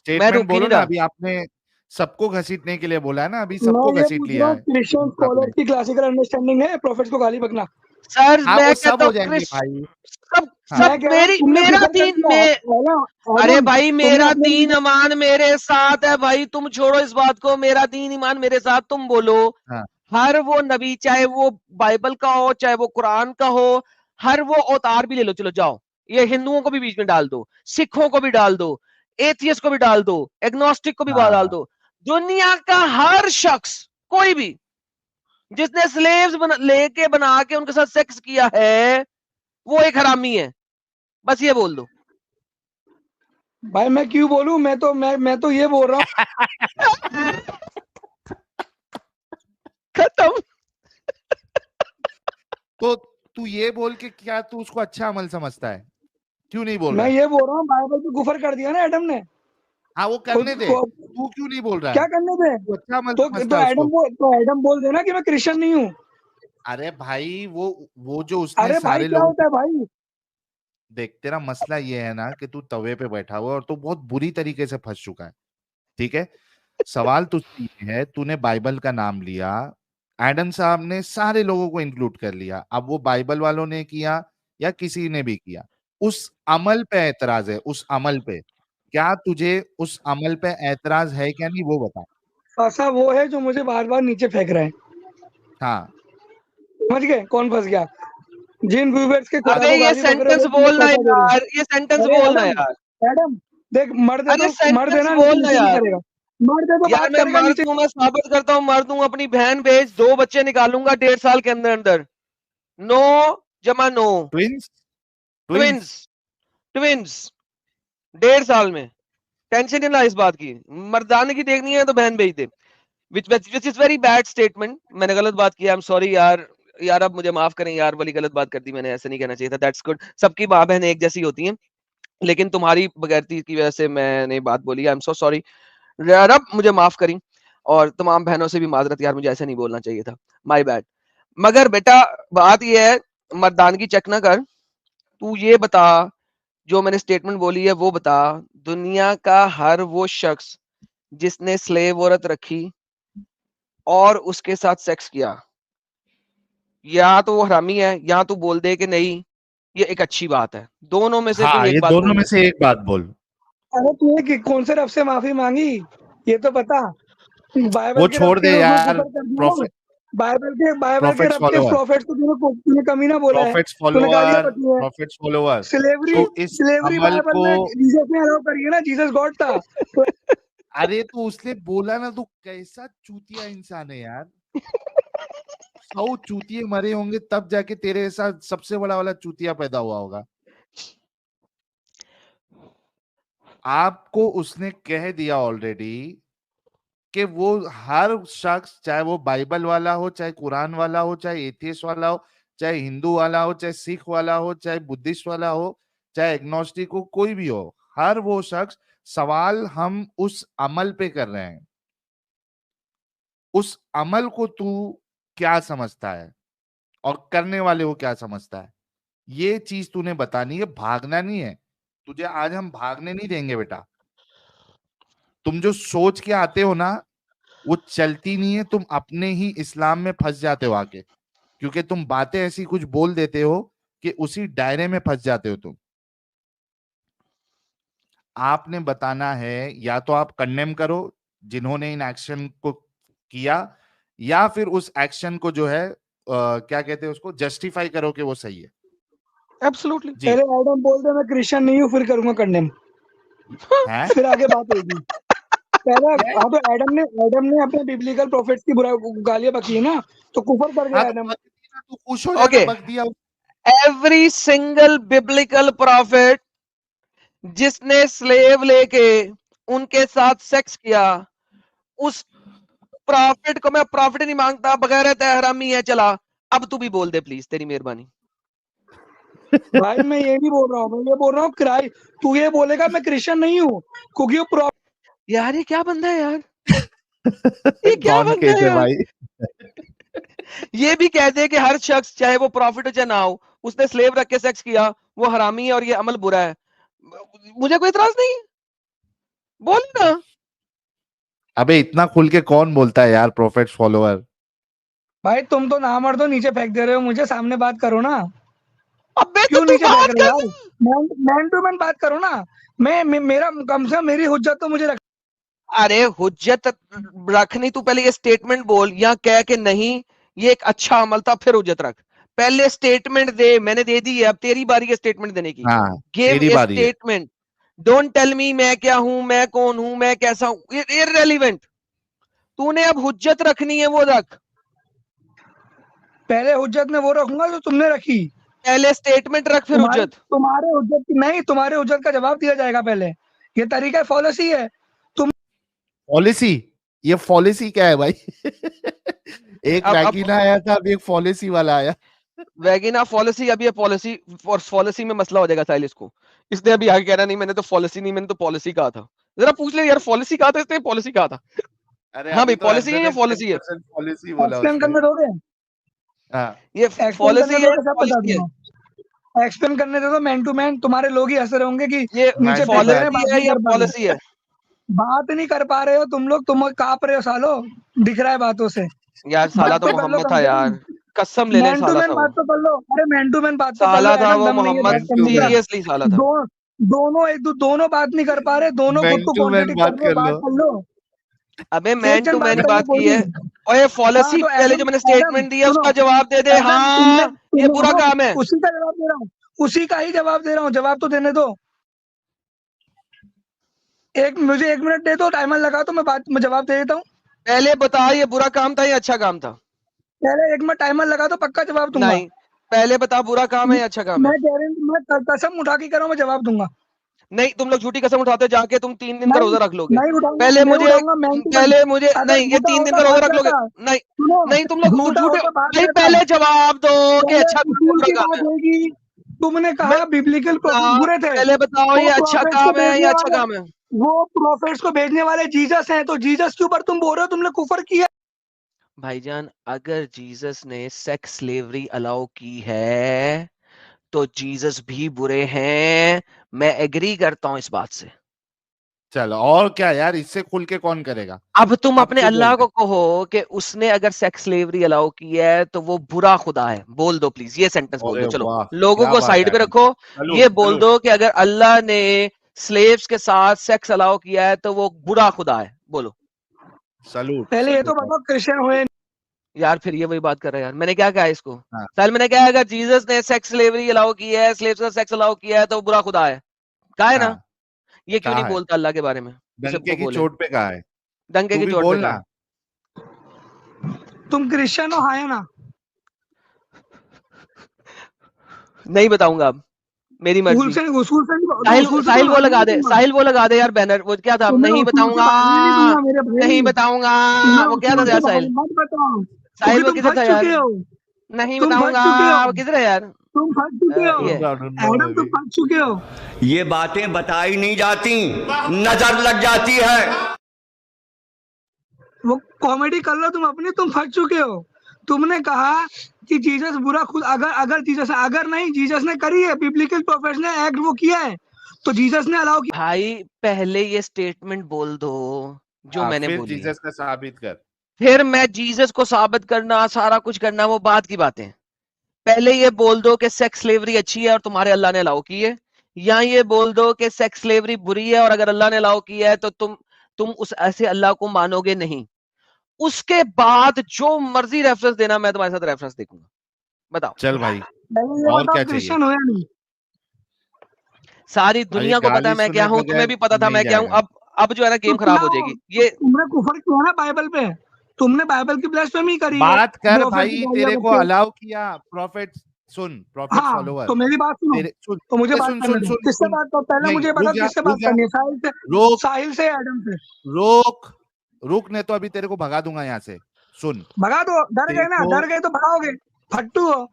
स्टेटमेंट रुक ही बोलो नहीं ना। रहा। अभी आपने सबको घसीटने के लिए बोला है ना, अभी मैं सबको ये घसीट पूछ लिया रहा हूँ, है क्रिश्चियन आपने। स्कॉलर की क्लासिकल अंडरस्टैंडिंग है प्रॉफिट्स को गाली बकना? सर हाँ, मैं वो सब कहता हो हूँ जाएंगे भाई। सब हाँ, मैं सब कह रहा हूँ तुमने मेरा जिक्र कर दीन दिया में। है ना अरे एडम, भाई, तुमने मेरा अपने दीन लिए ईमान मेरे साथ है भाई, तुम छोड़ो इस बात को, मेरा दीन ईमान मेरे साथ। तुम बोलो, हाँ, हर वो नबी, चाहे वो बाइबल का हो, चाहे वो कुरान का हो, हर वो अवतार भी ले लो, चलो जाओ, ये हिंदुओं को भी बीच में डाल दो, सिखों को भी डाल दो, एथियस्ट को भी डाल दो, एग्नोस्टिक को भी डाल हाँ, दो। दुनिया का हर शख्स, कोई भी, जिसने स्लेव्स लेके बना के उनके साथ सेक्स किया है, वो एक हरामी है। बस ये बोल दो। भाई, मैं क्यों बोलूं? मैं तो ये बोल रहा हूँ। खत्म। तो तू ये बोल के क्या तू उसको अच्छा अमल समझता है? क्यों नहीं बोल रहा मैं है? ये बोल रहा हूँ बाइबल पे कुफर कर दिया ना एडम ने। हाँ वो खुद करने दे, को तू क्यों नहीं बोल रहा क्या है? करने दे? तू अच्छा अमल तो समझता है उसको। एडम बोल देना कि मैं क्रिश्चियन नहीं हूँ। अरे भाई वो जो उसने अरे भाई सारे क्या लोगों होता है भाई? देख, तेरा मसला ये है ना कि तू तवे पे बैठा हुआ है और तू बहुत बुरी तरीके से फंस चुका है, ठीक है? सवाल तुझसे ये है, तूने बाइबल का नाम लिया, एडम साहब ने सारे लोगों को इंक्लूड कर लिया, अब वो बाइबल वालों ने किया या किसी ने भी किया, उस अमल पे एतराज है, उस अमल पे क्या तुझे उस अमल पे एतराज है क्या नहीं वो बता। फंसा वो है जो मुझे बार बार नीचे फेंक रहा है। हाँ समझ गए कौन फंस गया? जिन व्यूअर्स के खुदा अबे को ये गाली बक रहे सेंटेंस हो वो बोलना पैसा दे रहे यार, ये सेंटेंस हो। अरे बोलना एडम, यार, एडम देख मर दे अरे तो मर सेंटेंस देना, नहीं तो बोलना नीचे नहीं यार। करेगा। मर दे तो यार बात मैं करेगा, मर नीचे दूं, मैं साबित करता हूँ, मर दूं, अपनी बहन भेज, 2 बच्चे निकालूंगा 1.5 साल के अंदर अंदर। नो जमा नो, ट्विंस ट्विंस, ट्विंस 1.5 साल में। टेंशन नहीं ला इस बात की, मर्दाने की देखनी है तो बहन भेज दे। Which is very bad statement. मैंने गलत बात किया, आई एम सॉरी यार। यार अब मुझे माफ करें यार, वाली गलत बात कर दी मैंने, ऐसे नहीं कहना चाहिए था। दैट्स गुड, सबकी माँ बहन एक जैसी होती हैं, लेकिन तुम्हारी बगैरती की वजह से मैंने बात बोली। आई एम सो सॉरी यार, अब मुझे माफ करी। और तमाम बहनों से भी माजरत यार, मुझे ऐसा नहीं बोलना चाहिए था, माय बैड। मगर बेटा बात ये है, मर्दानगी चेक ना कर, तू ये बता, जो मैंने स्टेटमेंट बोली है वो बता, दुनिया का हर वो शख्स जिसने स्लेव औरत रखी और उसके साथ सेक्स किया, या तो वो हरामी है, या तू बोल दे कि नहीं ये एक अच्छी बात है। दोनों में से हाँ, कोई एक ये बात दोनों बोल में दे। से एक बात बोल। अरे तूने कौन से रब से माफी मांगी ये तो बता। बाइबल वो के रब छोड़ दे के उसमें यार, कुफर कर दिया ना। बाइबल के प्रॉफिट्स रब के फॉलोअर, प्रॉफिट्स को तूने कमी ना बोला है, प्रॉफिट्स तूने गालियां फॉलोअर, बकी है। Profits follower. स्लेवरी तो इस स्लेवरी अमल बाइबल को, में जीसस ने अलाउ करी है ना, जीसस गॉड था। तो अरे तो उसने बोला ना, तू कैसा चूतिया इंसान है यार। 100 चूतिए मरे होंगे तब जाके तेरे साथ सबसे बड़ा वाला चूतिया पैदा हुआ होगा। आपको उसने कह दिया ऑलरेडी कि वो हर शख्स, चाहे वो बाइबल वाला हो, चाहे कुरान वाला हो, चाहे एथियस्ट वाला हो, चाहे हिंदू वाला हो, चाहे सिख वाला हो, चाहे बुद्धिस्ट वाला हो, चाहे एग्नोस्टिक हो, कोई भी हो, हर वो शख्स, सवाल हम उस अमल पे कर रहे हैं। उस अमल को तू क्या समझता है और करने वाले को क्या समझता है, ये चीज तूने बतानी है, भागना नहीं है। तुझे आज हम भागने नहीं देंगे बेटा। तुम जो सोच के आते हो ना वो चलती नहीं है, तुम अपने ही इस्लाम में फंस जाते हो आके, क्योंकि तुम बातें ऐसी कुछ बोल देते हो कि उसी दायरे में फंस जाते हो तुम। आपने बताना है, या तो आप कंडेम करो जिन्होंने इन एक्शन को किया, या फिर उस एक्शन को जो है क्या कहते हैं उसको, जस्टिफाई करो कि वो सही है। एब्सोल्युटली। जी पहले एडम बोल दे मैं क्रिश्चियन नहीं हूँ, फिर करूंगा कंडेम, है फिर आगे बात होगी। पहले हाँ, तो एडम ने अपने बिब्लिकल प्रोफेट्स की बुरा गालियां बकी है ना, तो कुफर कर हाँ गया तो एडम। बक दिया, तू खुश हो जाना, ओके, बक दिया। एवरी सिंगल बिब्लिकल प्रॉफिट जिसने स्लेव लेके उनके साथ सेक्स किया, उस प्रॉफिट को मैं प्रॉफिट नहीं मांगता, बगैर हरामी है। चला अब तू भी बोल दे प्लीज, तेरी मेहरबानी। भाई मैं ये नहीं बोल रहा हूँ, मैं ये बोल रहा हूँ क्राई, तू ये बोलेगा मैं क्रिश्चियन नहीं हूँ क्योंकि वो यार ये क्या बंदा है यार, ये क्या कौन बंदा है कहते यार। भाई? ये भी कह दे कि हर शख्स चाहे वो प्रॉफिट हो चाहे ना हो, उसने स्लेव रख के सेक्स किया, वो हरामी है और ये अमल बुरा है। मुझे कोई इतराज नहीं, बोल ना। अबे इतना खुल के कौन बोलता है यार, प्रोफेट्स फॉलोअर। भाई तुम तो ना मर दो, नीचे फेंक दे रहे हो मुझे, सामने बात करो ना। अबे तो क्यों तू नीचे फेंक बात रहे हो कर। यार? मैन टू मैन बात करो ना। मेरा कम से कम मेरी हुज्जत तो मुझे रख। अरे हुज्जत रखनी, तू पहले ये स्टेटमेंट बोल या कह के नहीं ये एक अच्छा अमल था, फिर हुज्जत रख। पहले स्टेटमेंट दे, मैंने दे दी है, अब तेरी बारी है स्टेटमेंट देने की। हाँ गिव तेरी ए बारी है। स्टेटमेंट, डोंट टेल मी मैं क्या हूं, मैं कौन हूं, मैं कैसा हूं, इररेलेवेंट। तूने अब हुज्जत रखनी है वो रख। पहले हुज्जत में वो रखूंगा जो तुमने रखी। पहले स्टेटमेंट रख फिर हुज्जत। तुम्हारे हुज्जत की नहीं, तुम्हारे हुज्जत का जवाब दिया जाएगा पहले। ये तरीका पॉलिसी है। पॉलिसी? ये पॉलिसी क्या है भाई? एक अब मैगीना आया था, अभी एक पॉलिसी वाला आया। वैगिना पॉलिसी, अब ये पॉलिसी और पॉलिसी में मसला हो जाएगा साहिल इसको। इसने अभी आगे कह रहा नहीं मैंने तो पॉलिसी नहीं, मैंने तो पॉलिसी कहा था। जरा पूछ ले यार, पॉलिसी कहा था इसने, पॉलिसी कहा था? अरे हाँ अभी भाई तो पॉलिसी है या पॉलिसी है? 110% पॉलिसी बोला एक्सप्लेन करने उसने। दोगे? हाँ ये एक्सप्लेन पॉलिसी करने है दोगे, सब बता पॉलिसी है? दूंगा। एक्सप्लेन करने दे दो, मैन टू मैन। तुम्हारे लोग ही हंस रहे होंगे कि ये नीचे Man to फेंक दे रहे हैं, man। बात पॉलिसी है नहीं या कर पा रहे। पॉलिसी है? बात नहीं कर पा रहे हो तुम लोग, तुम कांप रहे हो सालो, दिख रहा है बातों से। यार साला बात तो तो कर लो मोहम्मद कम था से यार, कम। कसम ले ले मैन टू साला मैन था बात वो, तो कर लो। अरे मैन टू मैन बात तो कर साला लो, था एडम वो दम नहीं है मोहम्मद, बात करने का। सीरियसली साला था। दोनों बात नहीं कर पा रहे, दोनों खुद मैन को टू मैन कॉन्ट्रडिक्ट बात कर रहे हो, कर बात लो। कर लो। अबे एक मैन जन टू मैन ही कर बात लो, की है। कोई। और ये हाँ पॉलिसी तो पहले जो मैंने एडम स्टेटमेंट दिया सुनो, उसका जवाब दे दे। एडम हाँ ये बुरा हाँ, काम है। उसी का जवाब दे रहा हूँ, उसी का ही जवाब दे रहा हूँ, जवाब तो देने दो। मुझे 1 मिनट दे दो, टाइमर लगा तो मैं जवाब दे देता हूँ। पहले बता ये बुरा काम था या अच्छा काम था? पहले 1 मिनट टाइमर लगा तो पक्का जवाब दूंगा। नहीं, पहले बता बुरा काम है या अच्छा काम है? मैं कसम उठा के कर रहा हूँ, मैं जवाब दूंगा। नहीं, तुम लोग झूठी कसम उठाते हो, जाके तुम 3 दिन का नहीं रोजा रख लोगे। नहीं उठाऊंगा, पहले नहीं मुझे उठाऊंगा। मैन टू मैन, पहले मुझे अगर नहीं, ये झूठा 3 दिन होता का भाग रोजा रख लोगे। जाता। नहीं सुनो, नहीं, तुम लोग झूठा झूठे होता भाग नहीं, जाता। पहले जवाब दो कि पहले अच्छा काम है उसूल बुरा की काम बात है। होगी। तुमने मैं कहा बिब्लिकल प्रॉफिट बताओ, बुरे थे, पहले बताओ वो ये अच्छा प्रॉफिट्स को काम है भेजने या अच्छा वाले, काम है? वो प्रॉफिट्स को भेजने वाले जीसस हैं, तो जीसस के ऊपर तुम बोल रहे हो तुमने कुफर किया। भाईजान अगर जीसस ने सेक्स स्लेवरी अलाउ की है तो जीसस भी बुरे हैं, मैं एग्री करता हूं इस बात से। चलो और क्या यार, इससे खुल के कौन करेगा? अब तुम अब अपने तू अल्लाह बोल को दे। कहो कि उसने अगर सेक्स स्लेवरी अलाउ की है तो वो बुरा खुदा है, बोल दो प्लीज, ये सेंटेंस बोल अरे दो। चलो वाह, लोगों क्या को बात साइड है पे एडम। रखो, सलूट ये बोल सलूट। दो कि अगर अल्लाह ने स्लेव्स के साथ सेक्स अलाउ किया है तो वो बुरा खुदा है, बोलो। सलूट पहले ये तो सलूट। बताओ क्रिश्चियन हुए। यार फिर ये वही बात कर रहा है यार, मैंने क्या कहा है इसको? हाँ साल मैंने कहा है अगर जीसस ने सेक्स स्लेवरी अलाउ की है, स्लेव्स का सेक्स अलाउ किया है तो वो बुरा खुदा है, कहा है ना? हाँ, ये क्यों नहीं कहा है। बोलता अल्लाह के बारे में? इसे डंके वो की बोले, चोट पे कहा है। डंके तू की भी चोट पे बोलना। कहा। तुम क्रिश्चियन हो, हाँ या ना? नहीं बताऊंगा अब, मेरी मर्जी। उसूल से साहिल तो साहिल वो भागने लगा नहीं दे, दूंगा। साहिल वो लगा दे यार बैनर, वो क्या था, तुम्हें नहीं उसूल से बताऊंगा, भागने नहीं दूंगा मेरे भाई। नहीं बताऊंगा। तुम्हें वो क्या उसूल था से यार भाग साहिल? मत बताओ, साहिल क्योंकि वो तुम किधर फंस था यार? चुके हो। नहीं तुम फंस बताऊंगा, चुके हो। वो किधर है यार? तुम फंस चुके हो। ये ढूंढ एडम तुम फंस चुके हो। ये बातें बताई नहीं जाती, नजर लग जाती है। वो कॉमेडी कर लो तुम अपनी, तुम फंस चुके हो। तुमने कहा कि जीसस बुरा खुद, अगर जीसस, अगर नहीं जीसस ने करी है, बिब्लिकल प्रोफेट्स ने एक्ट वो किया है, तो जीसस ने अलाउ किया। भाई पहले ये स्टेटमेंट बोल दो जो हाँ, मैंने फिर बोली है, जीसस का साबित कर। फिर मैं जीसस को साबित करना सारा कुछ करना वो बात की बातें। पहले ये बोल दो कि सेक्स स्लेवरी अच्छी है और तुम्हारे अल्लाह ने अलाउ की है, या ये बोल दो कि सेक्स स्लेवरी बुरी है और अगर अल्लाह ने अलाउ किया है तो तुम उस ऐसे अल्लाह को मानोगे नहीं। उसके बाद जो मर्जी रेफरेंस देना, मैं तुम्हारे साथ रेफरेंस देखूंगा। बताओ। चल भाई, पहले ये और बताओ क्या चाहिए? क्रिश्चियन हो या नहीं? सारी अरे दुनिया को पता है गाली मैं क्या सुने हूं, तुम्हें बगैर भी पता था नहीं मैं क्या हूं। जाएगा। अब जो है ना तो गेम क्या खराब हो हो? जाएगी ये। तुमने कुफर किया ना बाइबल पे, तुमने बाइबल की ब्लास्फेमी करी है, बात कर प्रोफेट की भाई, गालियां तेरे को बकते। अलाउ किया प्रॉफिट। सुन, प्रॉफिट हाँ फॉलोवर तो मेरी बात सुनो, तेरे सुन, तो मुझे बात सुन करने सुन दो। सुन किससे सुन। बात करो? पहले नहीं, मुझे रुक बताओ जा किससे रुक बात जा। करनी है, साहिल से? रोक साहिल से, एडम से? रोक रुक, ने तो अभी तेरे को भगा दूंगा यहाँ से। सुन, भगा दो, डर गए ना, देखो डर गए तो भगाओगे, फट्टू हो।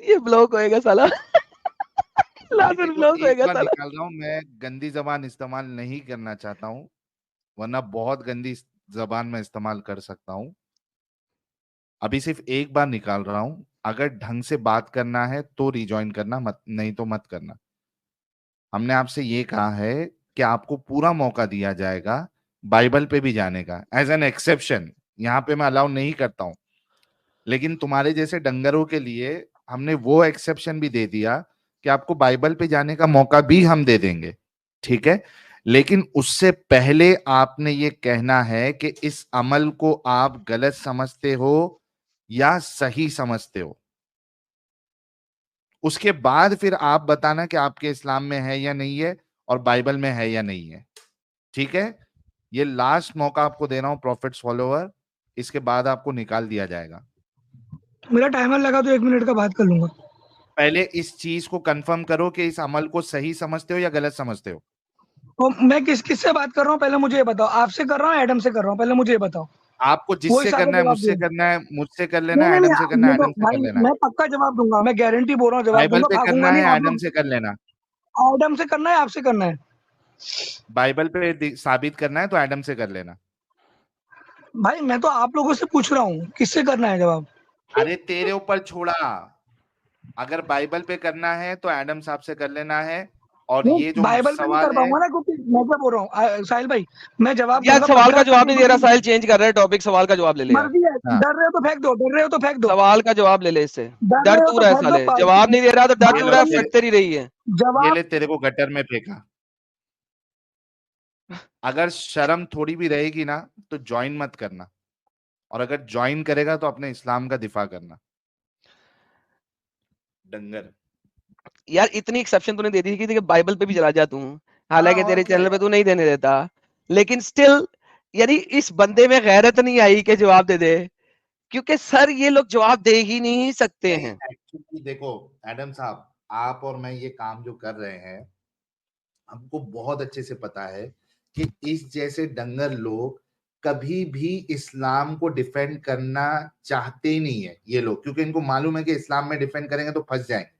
ये ब्लॉक होएगा साला। भाई लाजर देखो, ब्लॉक एक होएगा बार साला। निकाल रहा हूँ, मैं गंदी जबान इस्तेमाल नहीं करना चाहता हूँ, वरना बहुत गंदी जबान में इस्तेमाल कर सकता हूँ। अभी सिर्फ एक बार निकाल रहा हूं, अगर ढंग से बात करना है तो रिजॉइन करना, मत नहीं तो मत करना। हमने आपसे ये कहा है कि आपको पूरा मौका दिया जाएगा बाइबल पे भी जाने का, एज एन एक्सेप्शन। यहाँ पे मैं अलाउ नहीं करता हूं, लेकिन तुम्हारे जैसे डंगरों के लिए हमने वो एक्सेप्शन भी दे दिया कि आपको बाइबल पे जाने का मौका भी हम दे देंगे, ठीक है? लेकिन उससे पहले आपने ये कहना है कि इस अमल को आप गलत समझते हो या सही समझते हो। उसके बाद फिर आप बताना कि आपके इस्लाम में है या नहीं है और बाइबल में है या नहीं है, ठीक है? ये लास्ट मौका आपको दे रहा हूं प्रॉफिट्स फॉलोवर, इसके बाद आपको निकाल दिया जाएगा। मेरा टाइमर लगा तो 1 मिनट का बात कर लूंगा। पहले इस चीज को कंफर्म करो कि इस अमल को सही समझते हो या गलत समझते हो। तो मैं किससे बात कर रहा हूँ पहले मुझे ये बताओ? आपसे कर रहा हूँ, एडम से कर रहा हूँ? पहले मुझे ये बताओ। आपको वो जिससे हिसाब से करना है, जवाब मुझसे दूंगा। करना है, मुझसे कर नहीं लेना है, नहीं एडम से करना है, मैं तो एडम से भाई कर लेना है। मैं पक्का जवाब दूंगा, मैं गारंटी बोल रहा हूँ, जवाब बाइबल दूंगा, पे भागूंगा करना नहीं। है, आप एडम लोग से कर लेना। एडम से करना है, आपसे करना है? बाइबल पे साबित करना है तो एडम से कर लेना। भाई मैं तो आप लोगों से पूछ रहा हूँ, किससे करना है जवाब? अरे तेरे ऊपर छोड़ा, अगर बाइबल पे करना है तो एडम साहब से कर लेना है। और नहीं, ये जो बाइबल पे नहीं सवाल कर है, पाऊंगा ना, क्योंकि मैं क्या बोल रहा हूँ साहिल भाई, मैं जवाब यार दूंगा सवाल का पक्का, जवाब नहीं दे रहा, क्योंकि साहिल चेंज कर रहा है टॉपिक, सवाल का जवाब ले ले यार। मर्जी है। हाँ, डर रहे हो तो फेंक दो, डर रहे हो तो फेंक दो, सवाल का जवाब ले ले इससे। डर डर रहे हो तू तो रहा है फेंक दो। साले, जवाब नहीं दे रहा तो डर ये तू लो रहा है, बताइए, फट तेरी रही है। ये जवाब ले तेरे को गटर में फेंका। अगर शर्म थोड़ी भी रहेगी ना तो ज्वाइन मत करना, और अगर ज्वाइन करेगा तो अपने इस्लाम का दिफा करना। डंगर। यार इतनी एक्सेप्शन तूने दे दी थी कि बाइबल पे भी चला जा तू, हालांकि हाँ, और तेरे क्या चैनल पे यार। तू नहीं देने देता, लेकिन स्टिल यानी इस बंदे में गैरत नहीं आई कि जवाब दे दे, क्योंकि सर ये लोग जवाब दे ही नहीं सकते नहीं, हैं। एक्चुअली देखो एडम साहब, आप और मैं ये काम जो कर रहे हैं, हमको बहुत अच्छे से पता है कि इस जैसे डंगर लोग कभी भी इस्लाम को डिफेंड करना चाहते ही नहीं है ये लोग, क्योंकि इनको मालूम है कि इस्लाम में डिफेंड करेंगे तो फंस जाएंगे।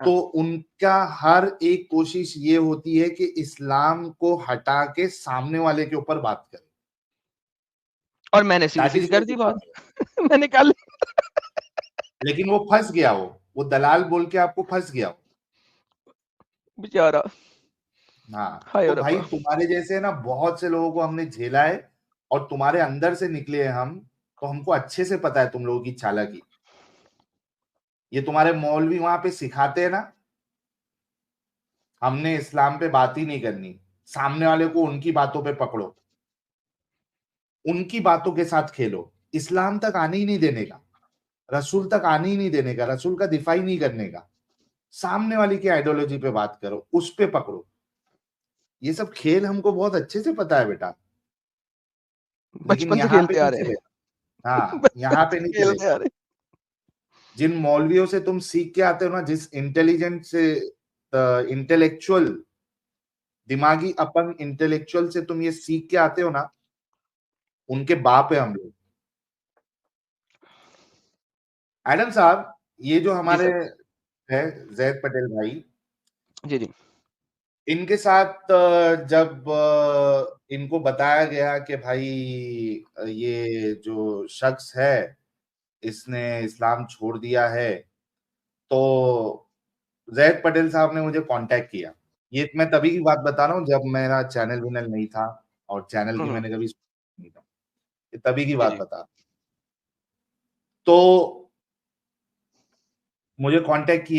तो उनका हर एक कोशिश ये होती है कि इस्लाम को हटा के सामने वाले के ऊपर बात करें। और मैंने सीधी दैट सीधी इज कर दी बात। मैंने कल लेकिन वो फंस गया, वो दलाल बोल के आपको फंस गया। बेचारा। हाँ, हाय तो रब्बा। भाई तुम्हारे जैसे ना बहुत से लोगों को हमने झेला है, और तुम्हारे अंदर से निकले हैं हम, तो हमको अच्छे से पता है तुम लोगों की चालाकी। ये तुम्हारे मौलवी वहां पे सिखाते हैं ना, हमने इस्लाम पे बात ही नहीं करनी, सामने वाले को उनकी बातों पे पकड़ो, उनकी बातों के साथ खेलो, इस्लाम तक आने ही नहीं देने का, रसूल तक आने ही नहीं देने का, रसूल का दिफा ही नहीं करने का, सामने वाली की आइडियोलॉजी पे बात करो, उस पे पकड़ो। ये सब खेल हमको बहुत अच्छे से पता है बेटा, लेकिन बचपन से यहाँ पे खेलते आ नहीं रहे हैं। चलेगा। हाँ, बचपन यहाँ पे से नहीं खेलते चलेगा। आ रहे जिन मौलवियों से तुम सीख के आते हो ना, जिस इंटेलिजेंट से, इंटेलेक्चुअल, दिमागी अपंग इंटेलेक्चुअल से तुम ये सीख के आते हो ना, उनके बाप है हम लोग। एडम साहब, ये जो हैं। जी हमारे सर। है जैद पटेल भाई, जी जी। इनके साथ जब इनको बताया गया कि भाई ये जो शख्स है इसने इस्लाम छोड़ दिया है, तो जैद पटेल साहब ने मुझे कांटेक्ट किया। ये मैं तभी की बात बता रहा हूँ जब मेरा चैनल विनल नहीं था, और चैनल की मैंने कभी नहीं था, ये तभी की जी बात जी। बता। तो मुझे कांटेक्ट किया।